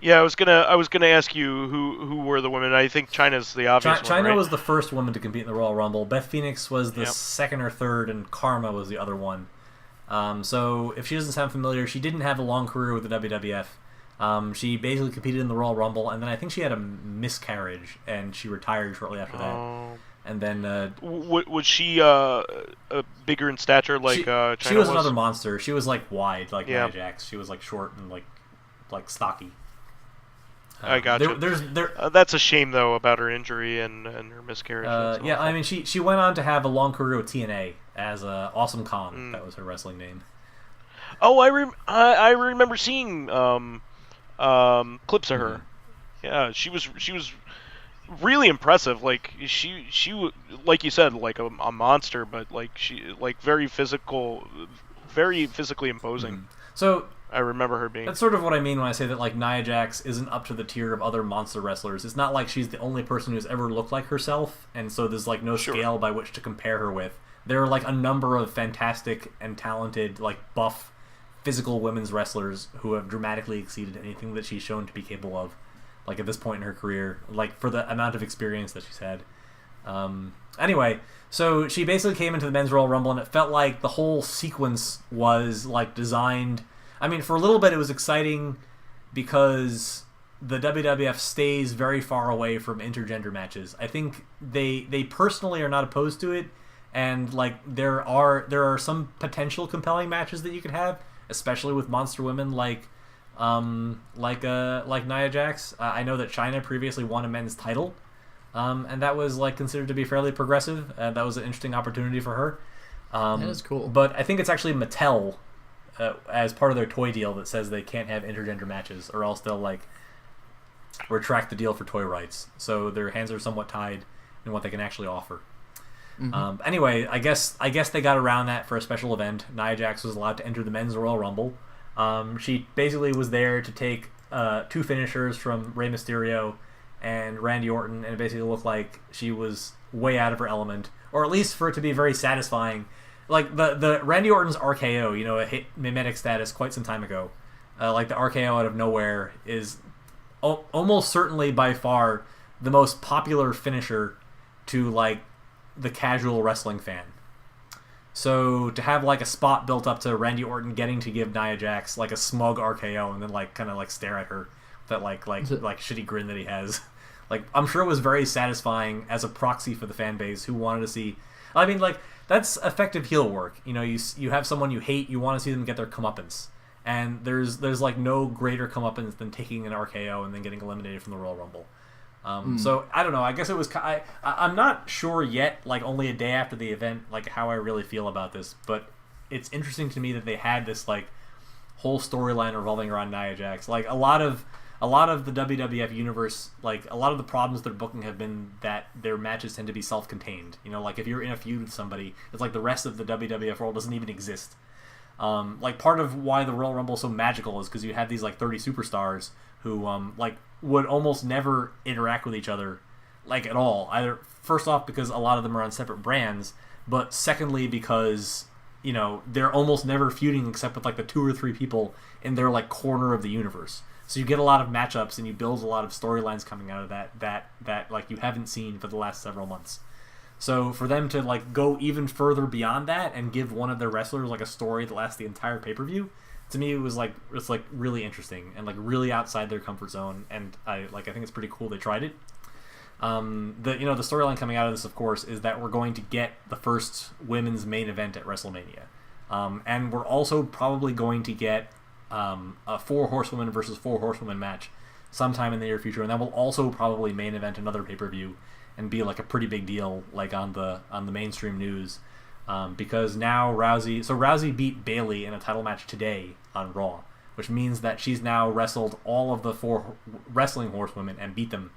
Yeah, I was gonna ask you who were the women. I think China's the obvious one, China right? was the first woman to compete in the Royal Rumble. Beth Phoenix was the Yep. second or third, and Karma was the other one. So if she doesn't sound familiar, she didn't have a long career with the WWF. She basically competed in the Royal Rumble, and then I think she had a miscarriage, and she retired shortly after that. Oh. And then Was she bigger in stature like China she was another monster. She was like wide, like Yeah. Nia Jax. She was like short and like stocky. I gotcha. That's a shame though about her injury and her miscarriage. That's yeah, awful. I mean, she went on to have a long career with TNA as Awesome Kong. That was her wrestling name. Oh, I remember seeing clips of her. Yeah, she was really impressive. Like she like you said, like a monster, but like she like very physically imposing. So I remember her being. that's sort of what I mean when I say that like Nia Jax isn't up to the tier of other monster wrestlers. It's not like she's the only person who's ever looked like herself, and so there's like no scale by which to compare her with. There are like a number of fantastic and talented, like buff, physical women's wrestlers who have dramatically exceeded anything that she's shown to be capable of, like at this point in her career, like for the amount of experience that she's had. Anyway, so she basically came into the men's Royal Rumble, and it felt like the whole sequence was like designed. I mean, for a little bit it was exciting because the WWF stays very far away from intergender matches. I think they personally are not opposed to it, and like there are some potential compelling matches that you could have, especially with monster women like Nia Jax. I know that China previously won a men's title, and that was like considered to be fairly progressive. That was an interesting opportunity for her. That is cool. But I think it's actually Mattel, as part of their toy deal, that says they can't have intergender matches, or else they'll like retract the deal for toy rights. So their hands are somewhat tied in what they can actually offer. Anyway, I guess they got around that for a special event. Nia Jax was allowed to enter the men's Royal Rumble. She basically was there to take 2 finishers from Rey Mysterio and Randy Orton, and it basically looked like she was way out of her element, or at least for it to be very satisfying. Like the Randy Orton's RKO, it hit mimetic status quite some time ago. Like the RKO out of nowhere is almost certainly by far the most popular finisher to like the casual wrestling fan. So to have like a spot built up to Randy Orton getting to give Nia Jax like a smug RKO and then like kind of like stare at her with that like shitty grin that he has, like I'm sure it was very satisfying as a proxy for the fan base who wanted to see. I mean, like that's effective heel work. You have someone you hate, you want to see them get their comeuppance, and there's like no greater comeuppance than taking an RKO and then getting eliminated from the Royal Rumble. So I don't know. I guess it was. I'm not sure yet. Like only a day after the event, like how I really feel about this. But it's interesting to me that they had this like whole storyline revolving around Nia Jax. Like a lot of the WWF universe, like a lot of the problems they're booking have been that their matches tend to be self-contained. Like if you're in a feud with somebody, it's like the rest of the WWF world doesn't even exist. Like part of why the Royal Rumble is so magical is because you have these like 30 superstars who like would almost never interact with each other like at all. Either first off because a lot of them are on separate brands, but secondly because they're almost never feuding except with like the 2 or 3 people in their like corner of the universe. So you get a lot of matchups and you build a lot of storylines coming out of that like you haven't seen for the last several months. So for them to like go even further beyond that and give one of their wrestlers like a story that lasts the entire pay-per-view, to me it's really interesting and like really outside their comfort zone, and I think it's pretty cool they tried it. The storyline coming out of this, of course, is that we're going to get the first women's main event at WrestleMania, and we're also probably going to get a 4 horsewomen versus 4 horsewomen match sometime in the near future, and that will also probably main event another pay-per-view and be like a pretty big deal like on the mainstream news, because now Rousey beat Bayley in a title match today on Raw, which means that she's now wrestled all of the 4 wrestling horsewomen and beat them,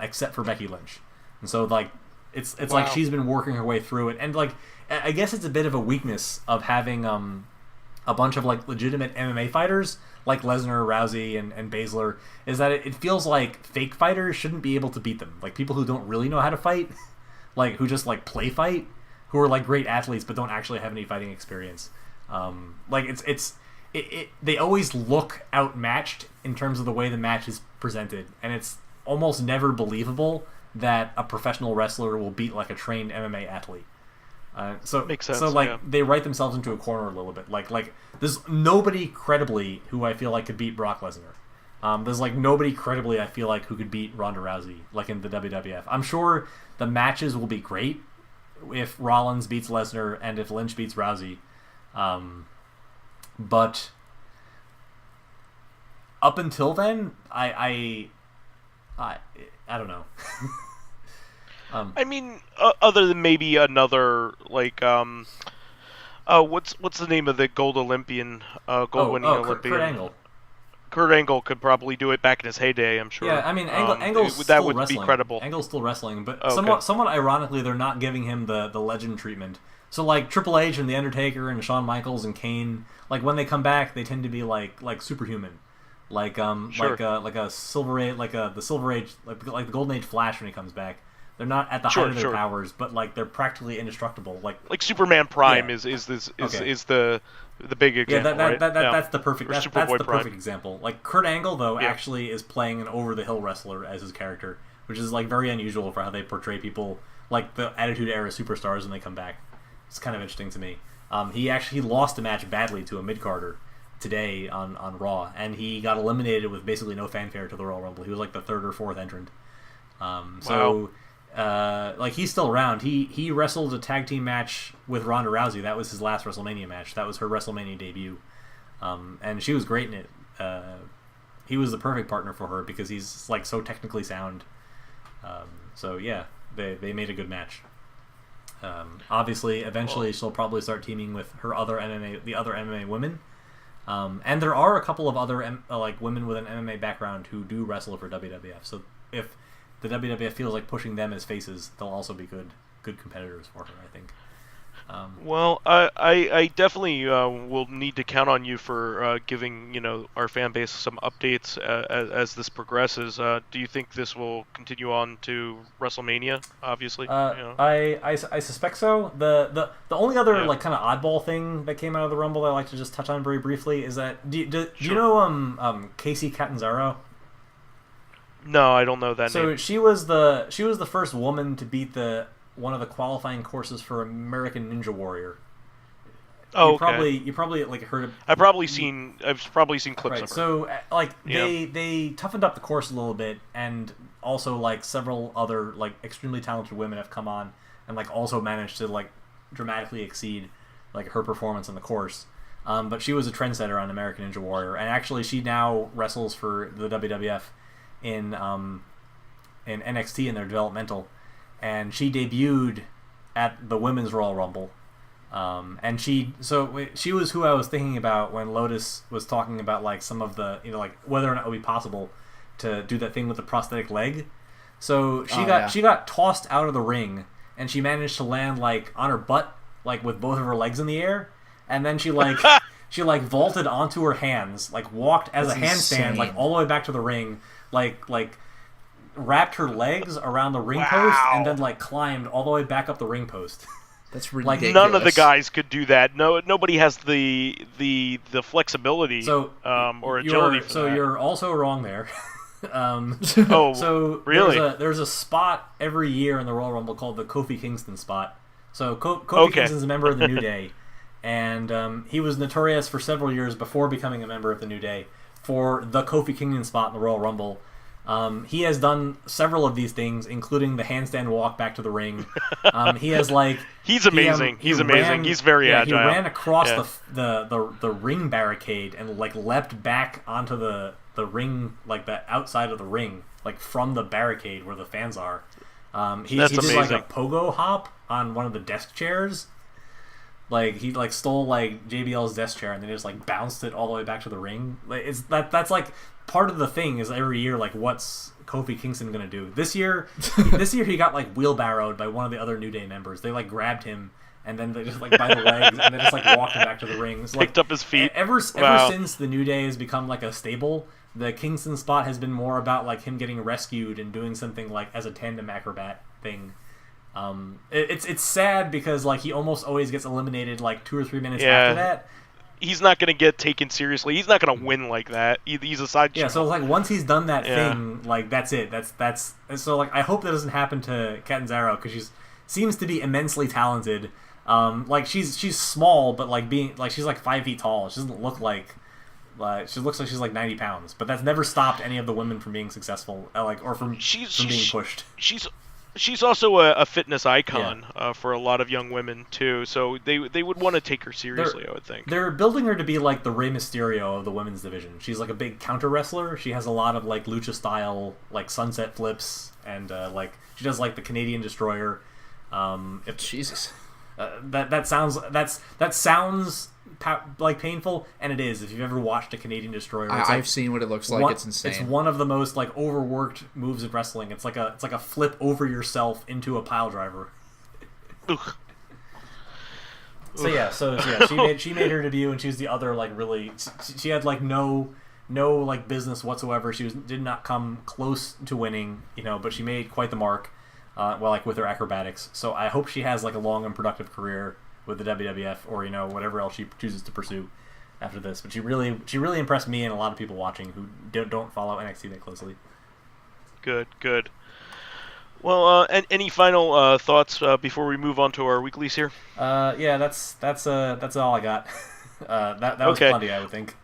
except for Becky Lynch. And so like it's wow. Like she's been working her way through it, and like I guess it's a bit of a weakness of having a bunch of like legitimate MMA fighters like Lesnar, Rousey, and Baszler, is that it feels like fake fighters shouldn't be able to beat them. Like people who don't really know how to fight, like who just like play fight, who are like great athletes but don't actually have any fighting experience. Like they always look outmatched in terms of the way the match is presented, and it's almost never believable that a professional wrestler will beat like a trained MMA athlete. So makes sense. So like they write themselves into a corner a little bit. Like there's nobody credibly who I feel like could beat Brock Lesnar. There's like nobody credibly I feel like who could beat Ronda Rousey like in the WWF. I'm sure the matches will be great if Rollins beats Lesnar and if Lynch beats Rousey, but up until then, I don't know. I mean, other than maybe another like what's the name of the gold Olympian, gold-winning Olympian? Kurt Angle. Kurt Angle could probably do it back in his heyday, I'm sure. Yeah, I mean, Angle's that still would wrestling. Be credible. Angle's still wrestling, but okay. somewhat ironically, they're not giving him the legend treatment. So like Triple H and The Undertaker and Shawn Michaels and Kane, like when they come back, they tend to be like superhuman, like sure. like a Silver Age, the Silver Age, like the Golden Age Flash when he comes back. They're not at the height of their powers, but like they're practically indestructible. Like Superman Prime is the big example. Yeah, that's the perfect. That's the Prime. perfect example. Like Kurt Angle though actually is playing an over the hill wrestler as his character, which is like very unusual for how they portray people like the Attitude Era superstars when they come back. It's kind of interesting to me. He actually lost a match badly to a mid-carder today on Raw, and he got eliminated with basically no fanfare to the Royal Rumble. He was like the 3rd or 4th entrant. So. Like he's still around. He wrestled a tag team match with Ronda Rousey. That was his last WrestleMania match. That was her WrestleMania debut, and she was great in it. He was the perfect partner for her because he's like so technically sound. So yeah, they made a good match. Obviously, eventually she'll probably start teaming with the other MMA women. And there are a couple of other like women with an MMA background who do wrestle for WWF. So if the WWF feels like pushing them as faces, they'll also be good good competitors for her, I think. Well, I definitely will need to count on you for giving our fan base some updates as this progresses. Do you think this will continue on to WrestleMania? Obviously, I suspect so. The only other Yeah. like kind of oddball thing that came out of the Rumble that I like to just touch on very briefly is that do you Sure. know Casey Catanzaro? No, I don't know that So name. she was the first woman to beat one of the qualifying courses for American Ninja Warrior. Oh, You probably like heard of. I've probably seen clips Right. of her. So like Yeah. they toughened up the course a little bit, and also like several other like extremely talented women have come on and like also managed to like dramatically exceed like her performance on the course. But she was a trendsetter on American Ninja Warrior, and actually she now wrestles for the WWF in NXT in their developmental, and she debuted at the Women's Royal Rumble. And she was who I was thinking about when Lotus was talking about like some of the like whether or not it would be possible to do that thing with the prosthetic leg. So she got tossed out of the ring, and she managed to land like on her butt, like with both of her legs in the air, and then she like she like vaulted onto her hands, like walked as That's a handstand insane. like all the way back to the ring, like wrapped her legs around the ring post, and then like climbed all the way back up the ring post. That's Like, ridiculous. None of the guys could do that. No, nobody has the flexibility So or agility for that. you're also wrong there. Oh, So really? there's a spot every year in the Royal Rumble called the Kofi Kingston spot. So Kofi Okay. Kingston's a member of the New Day, and he was notorious for several years before becoming a member of the New Day for the Kofi Kingston spot in the Royal Rumble. He has done several of these things, including the handstand walk back to the ring. He has like He's amazing. He's amazing. He's very agile. He ran across Yeah. the ring barricade and like leapt back onto the ring, like the outside of the ring, like from the barricade where the fans are. He That's did like amazing. a pogo hop on one of the desk chairs. Like he like stole like JBL's desk chair and then just like bounced it all the way back to the ring. Like that's like part of the thing is every year like what's Kofi Kingston gonna do? This year he got like wheelbarrowed by one of the other New Day members. They like grabbed him and then they just like by the legs and then just like walked him back to the ring. So, like, Picked up his feet. Ever Wow. since the New Day has become like a stable, the Kingston spot has been more about like him getting rescued and doing something like as a tandem acrobat thing. It's sad because like he almost always gets eliminated like 2 or 3 minutes Yeah. after that. He's not going to get taken seriously. He's not going to win like that. He's a sideshow. Yeah, so like once he's done that Yeah. thing, like that's it. That's so like I hope that doesn't happen to Catanzaro because she's seems to be immensely talented. Like she's small, but like being like she's like 5 feet tall. She doesn't look like she looks like she's like 90 pounds. But that's never stopped any of the women from being successful, like or from being pushed. She's also a fitness icon for a lot of young women too. So they would want to take her seriously. I would think. They're building her to be like the Rey Mysterio of the women's division. She's like a big counter wrestler. She has a lot of like lucha style like sunset flips and like she does like the Canadian Destroyer. Jesus. That sounds like painful, and it is. If you've ever watched a Canadian Destroyer, it's I've seen what it looks like. It's insane. It's one of the most like overworked moves in wrestling. It's like a flip over yourself into a pile driver. Ugh. So yeah, she made her debut, and she was the other like really. She had like no like business whatsoever. She did not come close to winning, but she made quite the mark. Like with her acrobatics. So I hope she has like a long and productive career with the WWF or whatever else she chooses to pursue after this. But she really impressed me and a lot of people watching who don't follow NXT that closely. Good. Well, any final thoughts before we move on to our weeklies here? Yeah, that's all I got. That was Okay. plenty, I would think.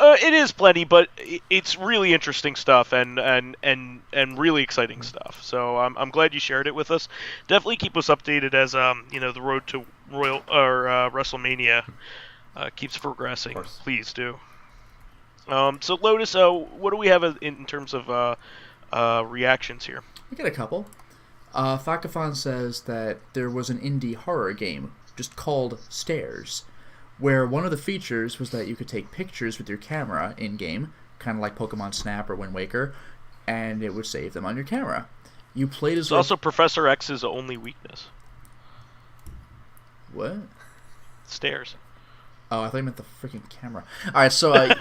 It is plenty, but it's really interesting stuff and really exciting stuff. So I'm glad you shared it with us. Definitely keep us updated as the road to WrestleMania keeps progressing. Please do. So Lotus, what do we have in terms of reactions here? We got a couple. Fakafan says that there was an indie horror game just called Stairs, where one of the features was that you could take pictures with your camera in-game, kind of like Pokemon Snap or Wind Waker, and it would save them on your camera. You played as It's also Professor X's only weakness. What? Stairs. Oh, I thought you meant the freaking camera. Alright, so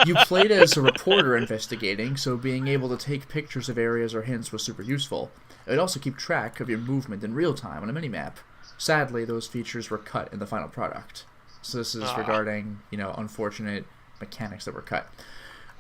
you played as a reporter investigating, so being able to take pictures of areas or hints was super useful. It would also keep track of your movement in real time on a minimap. Sadly, those features were cut in the final product. So this is regarding, unfortunate mechanics that were cut.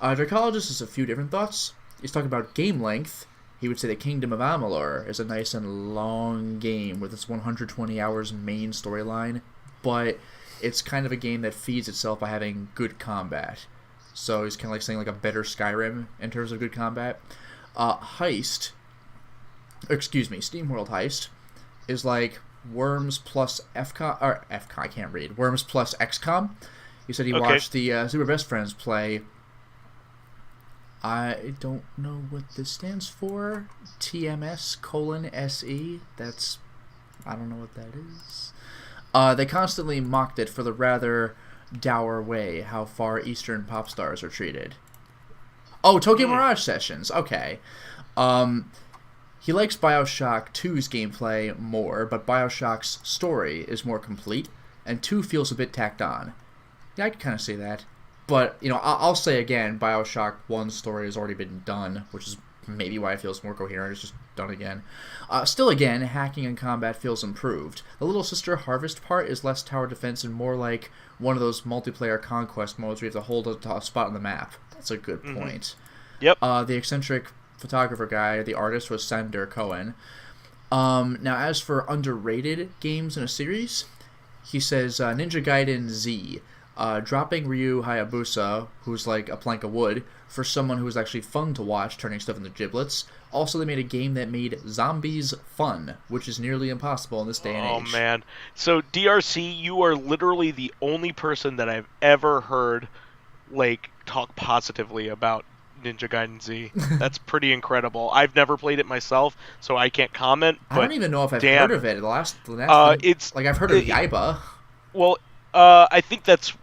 Dracologist has a few different thoughts. He's talking about game length. He would say the Kingdom of Amalur is a nice and long game with its 120 hours main storyline, but it's kind of a game that feeds itself by having good combat. So he's kind of like saying like a better Skyrim in terms of good combat. SteamWorld Heist is like Worms plus I can't read. Worms plus XCOM. He said he watched the Super Best Friends play. I don't know what this stands for. TMS:SE. I don't know what that is. They constantly mocked it for the rather dour way how far Eastern pop stars are treated. Oh, Tokyo Mirage Sessions. Okay. He likes Bioshock 2's gameplay more, but Bioshock's story is more complete, and 2 feels a bit tacked on. Yeah, I can kind of see that. But, I'll say again, Bioshock 1's story has already been done, which is maybe why it feels more coherent. It's just done again. Still, again, hacking and combat feels improved. The Little Sister Harvest part is less tower defense and more like one of those multiplayer conquest modes where you have to hold a spot on the map. That's a good point. Yep. The eccentric photographer guy, the artist, was Sander Cohen. Now, as for underrated games in a series, he says Ninja Gaiden Z. Dropping Ryu Hayabusa, who's like a plank of wood, for someone who was actually fun to watch, turning stuff into giblets. Also, they made a game that made zombies fun, which is nearly impossible in this day and age. Oh, man. So, DRC, you are literally the only person that I've ever heard, talk positively about Ninja Gaiden Z. That's pretty incredible. I've never played it myself, so I can't comment. But I don't even know if I've heard of it. I've heard of Yaiba. Well, I think that's...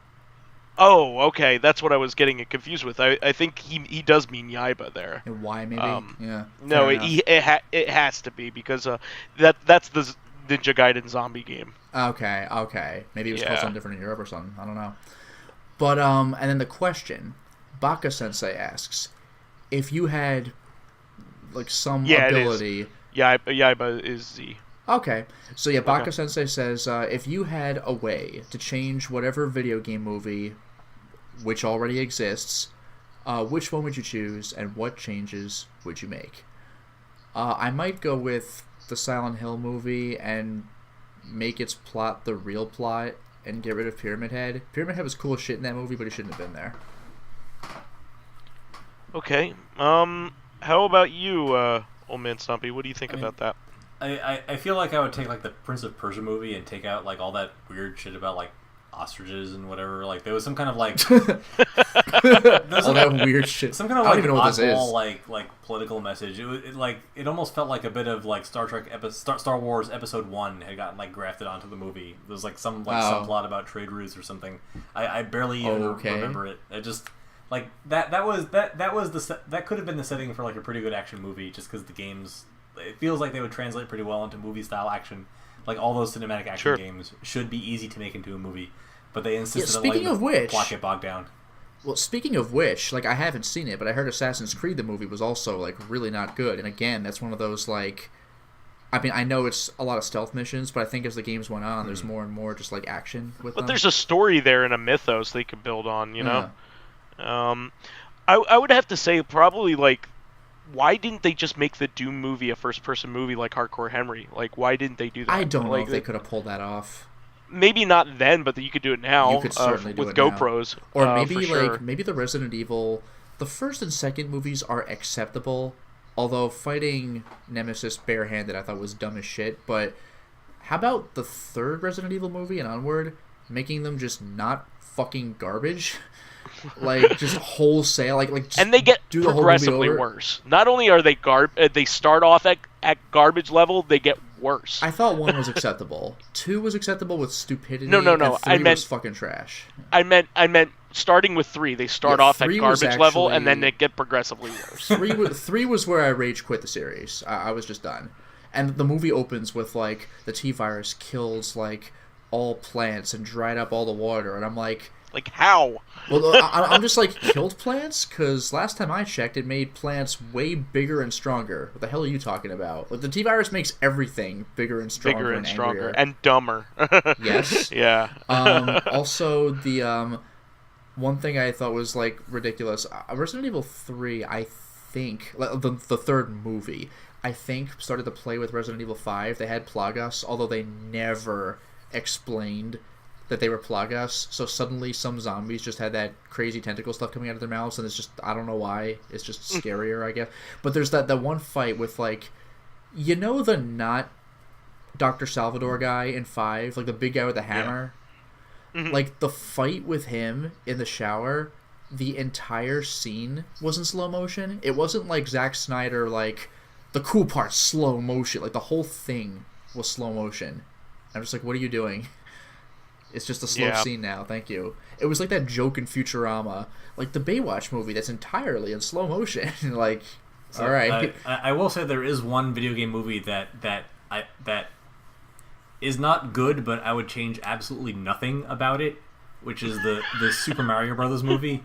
Oh, okay. That's what I was getting it confused with. I think he does mean Yaiba there. And why, maybe? Yeah. No, it has to be, because that's the Ninja Gaiden zombie game. Okay. Maybe it was called something different in Europe or something. I don't know. But, and then the question, Baka-sensei asks, if you had, some ability... Yaiba is Z. Okay. So, Baka-sensei says, if you had a way to change whatever video game movie which already exists, which one would you choose, and what changes would you make? I might go with the Silent Hill movie and make its plot the real plot and get rid of Pyramid Head. Pyramid Head was cool as shit in that movie, but he shouldn't have been there. Okay. How about you, OldManStompy? What do you think about that? I feel like I would take the Prince of Persia movie and take out all that weird shit about ostriches and whatever. There was some kind of all that weird shit. Some kind of I don't even know what this is. Political message. It almost felt like a bit of Star Wars Episode 1 had gotten grafted onto the movie. There was some subplot about trade routes or something. I barely even remember it. It just that could have been the setting for a pretty good action movie, just because the games. It feels like they would translate pretty well into movie-style action. All those cinematic action games should be easy to make into a movie, but they insisted on the plot get bogged down. Well, speaking of which, I haven't seen it, but I heard Assassin's Creed the movie was also really not good. And again, that's one of those I know it's a lot of stealth missions, but I think as the games went on, there's more and more just action with them. But there's a story there and a mythos they could build on, you know. I would have to say probably why didn't they just make the Doom movie a first-person movie like Hardcore Henry? Why didn't they do that? I don't know if they could have pulled that off. Maybe not then, but you could do it now. You could certainly do with it GoPros. Now. Or maybe maybe the Resident Evil, the first and second movies are acceptable, although fighting Nemesis barehanded I thought was dumb as shit. But how about the third Resident Evil movie and onward, making them just not fucking garbage? Just wholesale, just and they get progressively worse. Not only are they they start off at garbage level, they get worse. I thought 1 was acceptable. 2 was acceptable with stupidity. No. And 3 was fucking trash. I meant starting with 3. They start Yeah, off at 3 was garbage level, and actually- then they get progressively worse. 3 was where I rage quit the series. I was just done. And the movie opens with, like, the T-virus kills, like, all plants and dried up all the water, and I'm like... Like, how? Well, I'm just like, killed plants? Because last time I checked, it made plants way bigger and stronger. What the hell are you talking about? Like, the T-virus makes everything bigger and stronger Bigger and stronger. angrier. And dumber. Yes. Yeah. Also, the one thing I thought was, like, ridiculous. Resident Evil 3, I think, like, the third movie, I think, started to play with Resident Evil 5. They had Plagas, although they never explained that they were Plagas, so suddenly some zombies just had that crazy tentacle stuff coming out of their mouths, and it's just, I don't know why, it's just scarier, I guess. But there's that one fight with, like, you know the not Dr. Salvador guy in 5, like the big guy with the hammer? Yeah. Mm-hmm. Like, the fight with him in the shower, the entire scene was in slow motion. It wasn't like Zack Snyder, like, the cool part, slow motion. Like, the whole thing was slow motion. I'm just like, what are you doing? It's just a slow scene now, thank you. It was like that joke in Futurama, like the Baywatch movie that's entirely in slow motion. Like, so, all right. I will say there is one video game movie that is not good, but I would change absolutely nothing about it, which is the Super Mario Brothers movie.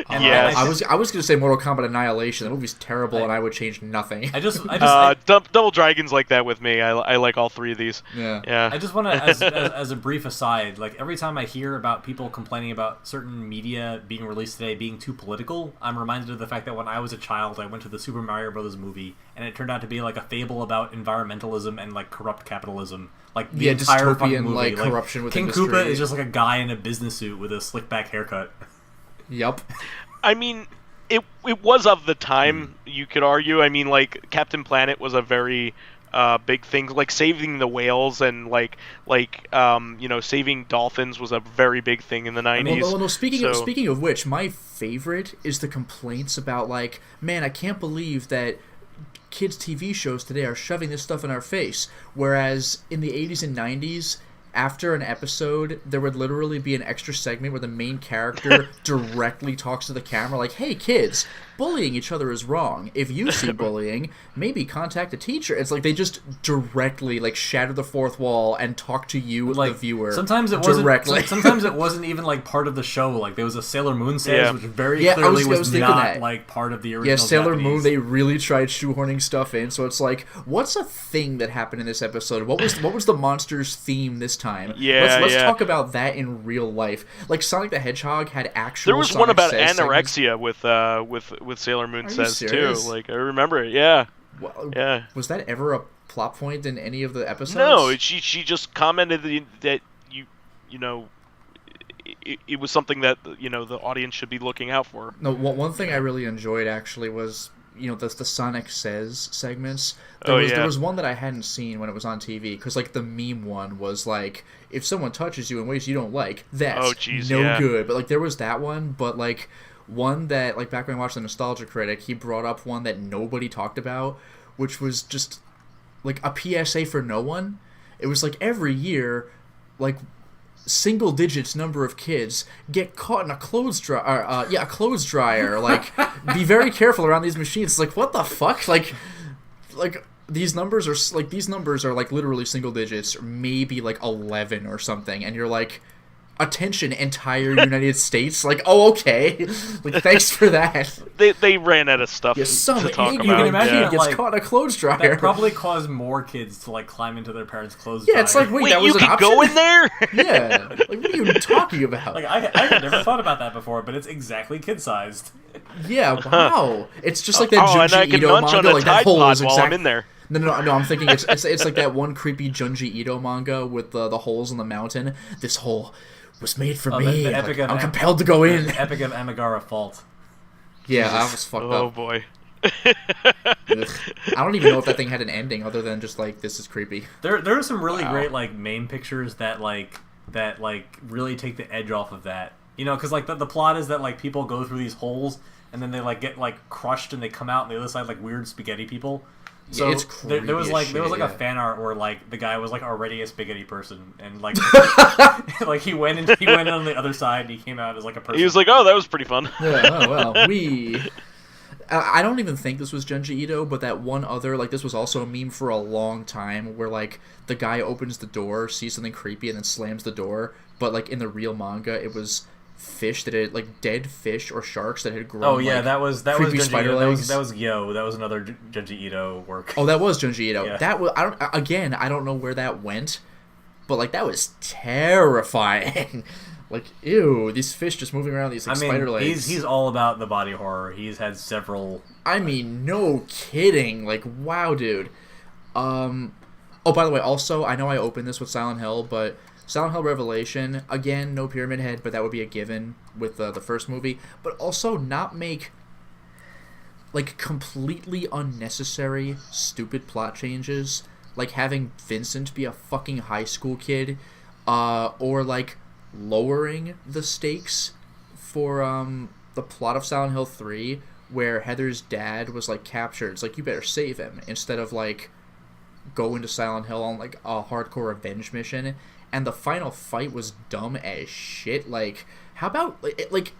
And Yes. I was gonna say Mortal Kombat Annihilation. The movie's terrible, and I would change nothing. I just Double Dragon's like that with me. I like all 3 of these. Yeah. I just want to, as a brief aside, like every time I hear about people complaining about certain media being released today being too political, I'm reminded of the fact that when I was a child, I went to the Super Mario Brothers movie, and it turned out to be like a fable about environmentalism and like corrupt capitalism. Like the entire fucking dystopian, movie, like corruption with King industry. Koopa is just like a guy in a business suit with a slick back haircut. Yep. I mean, it was of the time, you could argue. I mean, like, Captain Planet was a very big thing. Like, saving the whales and, saving dolphins was a very big thing in the 90s. Well, speaking of which, my favorite is the complaints about, like, man, I can't believe that kids' TV shows today are shoving this stuff in our face. Whereas in the 80s and 90s, after an episode, there would literally be an extra segment where the main character directly talks to the camera, like, hey, kids, bullying each other is wrong. If you see bullying, maybe contact a teacher. It's like they just directly, like, shatter the fourth wall and talk to you, like, the viewer, sometimes it directly. Sometimes it wasn't even, like, part of the show. Like, there was a Sailor Moon series, which very clearly was not, that. Like, part of the original Yeah, Sailor Japanese. Moon, they really tried shoehorning stuff in, so it's like, what's a thing that happened in this episode? What was the monster's theme this time? Let's talk about that in real life. Like, Sonic the Hedgehog had actual There was Sonic one about Says anorexia with Sailor Moon Says too. serious? Like, I remember it. Yeah. Well, Yeah. Was that ever a plot point in any of the episodes? No, she just commented that it was something that the audience should be looking out for. No, one thing I really enjoyed actually was the Sonic Says segments. There was one that I hadn't seen when it was on TV, because like the meme one was like, if someone touches you in ways you don't like, that's good. But like there was that one, but like one that, like, back when I watched the Nostalgia Critic, he brought up one that nobody talked about, which was just like a PSA for no one. It was like every year, like, single digits number of kids get caught in a clothes dryer. A clothes dryer. Like, be very careful around these machines. It's like, what the fuck? Like these numbers are like literally single digits, or maybe like 11 or something, and you're like, attention, entire United States. Like, oh, okay. Like, thanks for that. They ran out of stuff to talk about. You can imagine Yeah. he gets caught in a clothes dryer. That probably caused more kids to like climb into their parents' clothes. Yeah, it's like, wait, that was you an could option? go in there? Yeah. Like, what are you talking about? like I had never thought about that before, but it's exactly kid-sized. Yeah, wow. It's just like that and I Junji can Ito munch manga. on a Like, that Tide hole Pod is while I'm in there. No, I'm thinking it's like that one creepy Junji Ito manga with the holes in the mountain. This hole was made for me. The Epic of I'm compelled to go in. The Epic of Amigara Fault. Yeah, I was fucked Oh up. boy. Ugh. I don't even know if that thing had an ending other than just like, this is creepy. There are some really great like meme pictures that really take the edge off of that. Because like the plot is that like people go through these holes and then they like get like crushed and they come out on the other side like weird spaghetti people. So it's creepy there was as like shit, a yeah. fan art where like the guy was like already a spaghetti person, and like like he went on the other side and he came out as like a person. He was like, "Oh, that was pretty fun." Yeah, oh well, I don't even think this was Junji Ito, but that one other, like, this was also a meme for a long time, where, like, the guy opens the door, sees something creepy, and then slams the door, but, like, in the real manga, it was fish that had, like, dead fish or sharks that had grown, Oh yeah, like, that was creepy Junji spider Ito. legs. That was Yo. That was another Junji Ito work. Oh, that was Junji Ito. Yeah. That was, I don't know where that went, but, like, that was terrifying. Like, ew, these fish just moving around these, like, spider legs. He's all about the body horror. He's had several. I mean, no kidding. Like, wow, dude. Oh, by the way, also, I know I opened this with Silent Hill, but Silent Hill Revelation, again, no Pyramid Head, but that would be a given with the first movie. But also not make, like, completely unnecessary, stupid plot changes. Like having Vincent be a fucking high school kid, or, like, lowering the stakes for, the plot of Silent Hill 3, where Heather's dad was, like, captured. It's like, you better save him, instead of, like, go into Silent Hill on, like, a hardcore revenge mission. And the final fight was dumb as shit. Like, how about, like,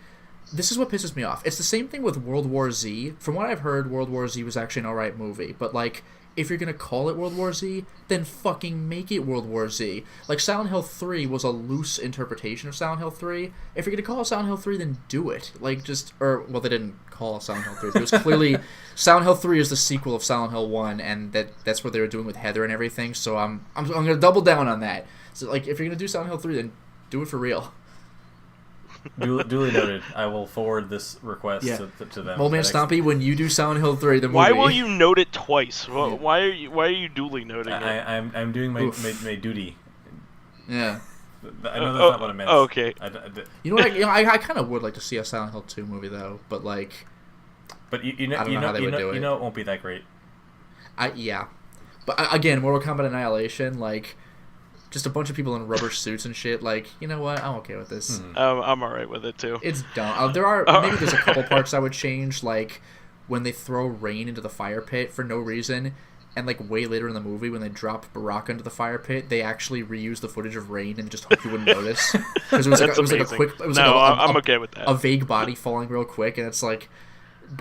this is what pisses me off. It's the same thing with World War Z. From what I've heard, World War Z was actually an alright movie, but, like, if you're gonna call it World War Z, then fucking make it World War Z. Like, Silent Hill 3 was a loose interpretation of Silent Hill 3. If you're gonna call it Silent Hill 3, then do it. Like, well, they didn't call it Silent Hill 3. It was clearly, Silent Hill 3 is the sequel of Silent Hill 1, and that's what they were doing with Heather and everything, so I'm gonna double down on that. So, like, if you're gonna do Silent Hill 3, then do it for real. Duly noted. I will forward this request to them. OldManStompy, when you do Silent Hill 3, the movie. Why will you note it twice? Why are you duly noting it? I'm doing my duty. Yeah. I know that's not what I meant. Oh, okay. You know what? I kind of would like to see a Silent Hill 2 movie though, but like. But you know how they would do it. You know it won't be that great. Yeah, but again, Mortal Kombat Annihilation, like, just a bunch of people in rubber suits and shit. Like, you know what? I'm okay with this. I'm alright with it too. It's dumb. Maybe there's a couple parts I would change, like when they throw Rain into the fire pit for no reason. And, like, way later in the movie, when they drop Baraka into the fire pit, they actually reuse the footage of Rain and just hope you wouldn't notice. Because it was like a quick... It was I'm okay with that. A vague body falling real quick, and it's like...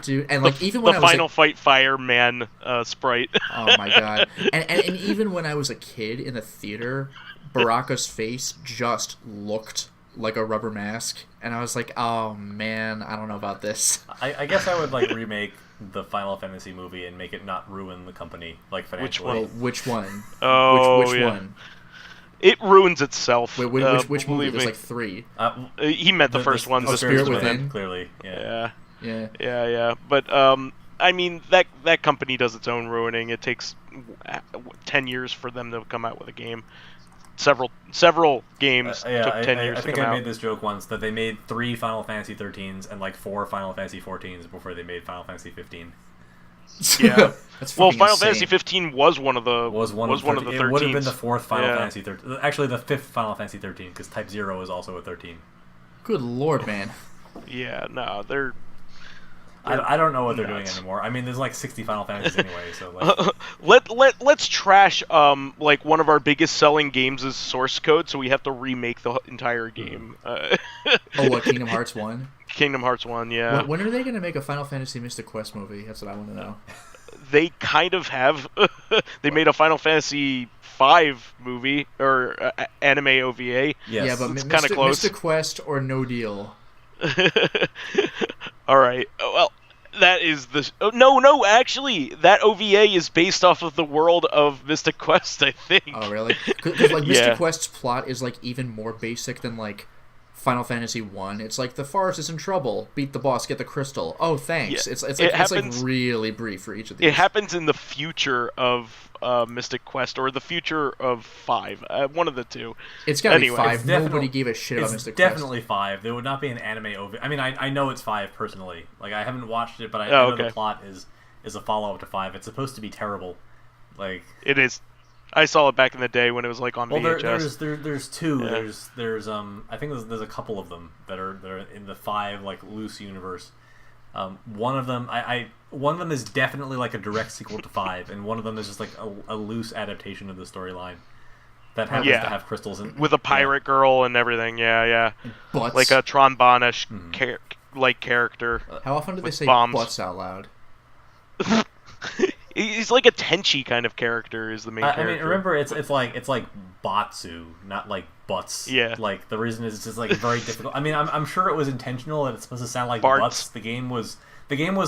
Dude, and, like, even when the I was... Final Fight Fireman sprite. Oh, my God. And even when I was a kid in the theater, Baraka's face just looked like a rubber mask. And I was like, oh, man, I don't know about this. I guess I would, like, remake the Final Fantasy movie and make it not ruin the company, like, financially. Which one? Oh, which one? It ruins itself. Wait, which movie? There's like 3. He meant the first one. The Spirit Within. Clearly, yeah. But I mean, that company does its own ruining. It takes 10 years for them to come out with a game. Several games took 10 years to come out. I think I made this joke once, that they made 3 Final Fantasy 13s and like 4 Final Fantasy 14s before they made Final Fantasy 15. Yeah. That's well, Final insane. Fantasy 15 was one of the 13s. It would have been the 4th Final Fantasy 13. Actually, the 5th Final Fantasy 13, because Type 0 is also a 13. Good lord, man. Yeah, no, they're I don't know what they're doing anymore. I mean, there's like 60 Final Fantasies anyway, so like... let's trash like one of our biggest selling games is source code, so we have to remake the entire game. Oh, what, Kingdom Hearts 1? Kingdom Hearts 1, yeah. When are they going to make a Final Fantasy Mystic Quest movie? That's what I want to know. They kind of have. They made a Final Fantasy 5 movie or anime OVA. Yes. Yeah, but it's kind of close. Mystic Quest or no deal. All right. Well, that is the. Oh, no. Actually, that OVA is based off of the world of Mystic Quest, I think. Oh, really? Because like Mystic Quest's plot is like even more basic than like Final Fantasy 1. It's like the forest is in trouble. Beat the boss. Get the crystal. Oh, thanks. Yeah. It's like really brief for each of these. It happens in the future of Mystic Quest or the future of 5. One of the two. It's gotta be 5. Nobody gave a shit about Mystic Quest. It's definitely 5. There would not be an anime OVA. I mean, I know it's 5 personally. Like, I haven't watched it, but I know the plot is a follow-up to 5. It's supposed to be terrible. Like, it is. I saw it back in the day when it was like on VHS. There's 2. Yeah. There's I think there's a couple of them that are in the 5 like loose universe. One of them, one of them is definitely like a direct sequel to 5, and one of them is just like a loose adaptation of the storyline that happens to have crystals in, with a pirate girl and everything. Yeah. Butts. Like a trombonish character. How often do they say bombs. butts out loud? He's like a Tenchi kind of character is the main character. I mean, remember, it's like Batsu, not like butts. Yeah. Like, the reason is it's just like very difficult. I mean, I'm sure it was intentional that it's supposed to sound like Barts. butts. The game was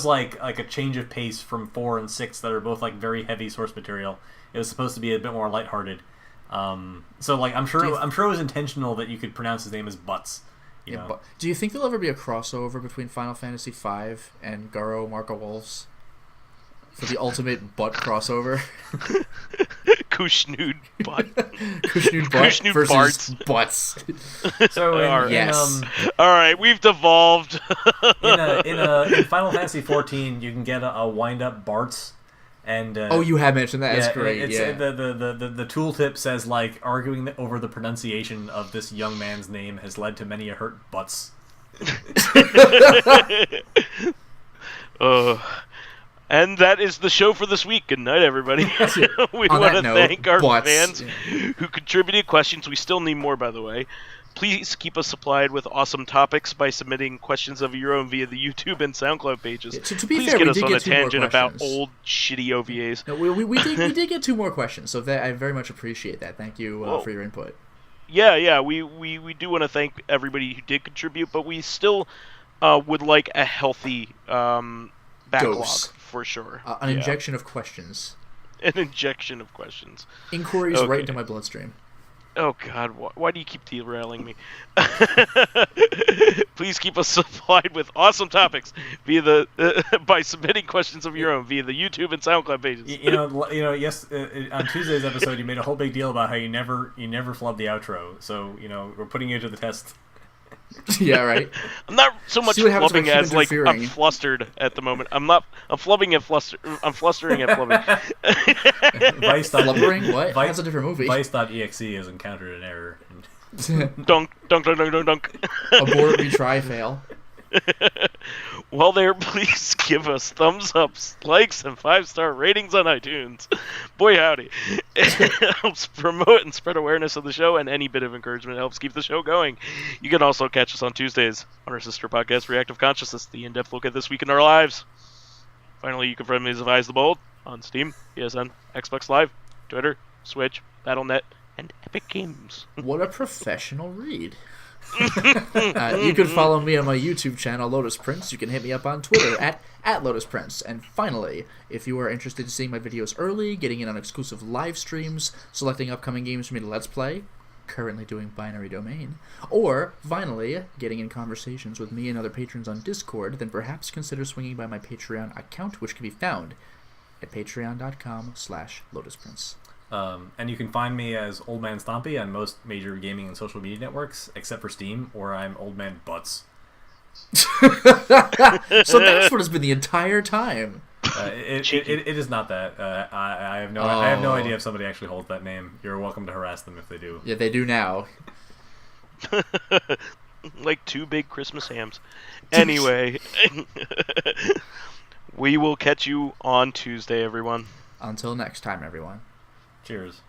like a change of pace from 4 and 6 that are both like very heavy source material. It was supposed to be a bit more lighthearted. So like I'm sure it was intentional that you could pronounce his name as Butts. You know? Do you think there'll ever be a crossover between Final Fantasy V and Garo Marka Wolves for the ultimate butt crossover? Kushnood butt. Kushnood butt Kushnood versus bards. butts. So Yes. All right, we've devolved. in Final Fantasy 14, you can get a wind up Bartz. And you have mentioned that. That's great. It's, yeah. The tooltip says like arguing over the pronunciation of this young man's name has led to many a hurt butts. And that is the show for this week. Good night, everybody. We want to thank our fans who contributed questions. We still need more, by the way. Please keep us supplied with awesome topics by submitting questions of your own via the YouTube and SoundCloud pages. Yeah, to be Please fair, get we us did on get a 2 more tangent about questions. old, shitty OVAs. No, we did get 2 more questions, so I very much appreciate that. Thank you for your input. Yeah, we do want to thank everybody who did contribute, but we still would like a healthy backlog, Dose. for sure. An injection of questions. An injection of questions. Inquiries right into my bloodstream. Oh God, why do you keep derailing me? Please keep us supplied with awesome topics via by submitting questions of your own via the YouTube and SoundCloud pages. Yes. On Tuesday's episode, you made a whole big deal about how you never flubbed the outro. So we're putting you to the test. Yeah, right. I'm not so much flubbing as like I'm flustered at the moment. I'm flubbing and fluster. I'm flustering at flubbing. Flubbering? What? That's a different movie. Vice.exe has encountered an error. Dunk. Abort, retry, fail. Well, please give us thumbs ups, likes, and 5-star ratings on iTunes. Boy, howdy. It helps promote and spread awareness of the show, and any bit of encouragement helps keep the show going. You can also catch us on Tuesdays on our sister podcast, Corrective Consciousness, the in-depth look at this week in our lives. Finally, you can find me as Vysethebold on Steam, PSN, Xbox Live, Twitter, Switch, Battle.net, and Epic Games. What a professional read. You can follow me on my YouTube channel, Lotus Prince. You can hit me up on Twitter at Lotus Prince. And finally, if you are interested in seeing my videos early, getting in on exclusive live streams, selecting upcoming games for me to Let's Play, currently doing Binary Domain, or finally, getting in conversations with me and other patrons on Discord, then perhaps consider swinging by my Patreon account, which can be found at patreon.com/LotusPrince. And you can find me as OldManStompy on most major gaming and social media networks, except for Steam, where I'm OldManButts. So that's what it's been the entire time. It is not that. I have no idea if somebody actually holds that name. You're welcome to harass them if they do. Yeah, they do now. Like 2 big Christmas hams. Anyway, we will catch you on Tuesday, everyone. Until next time, everyone. Cheers.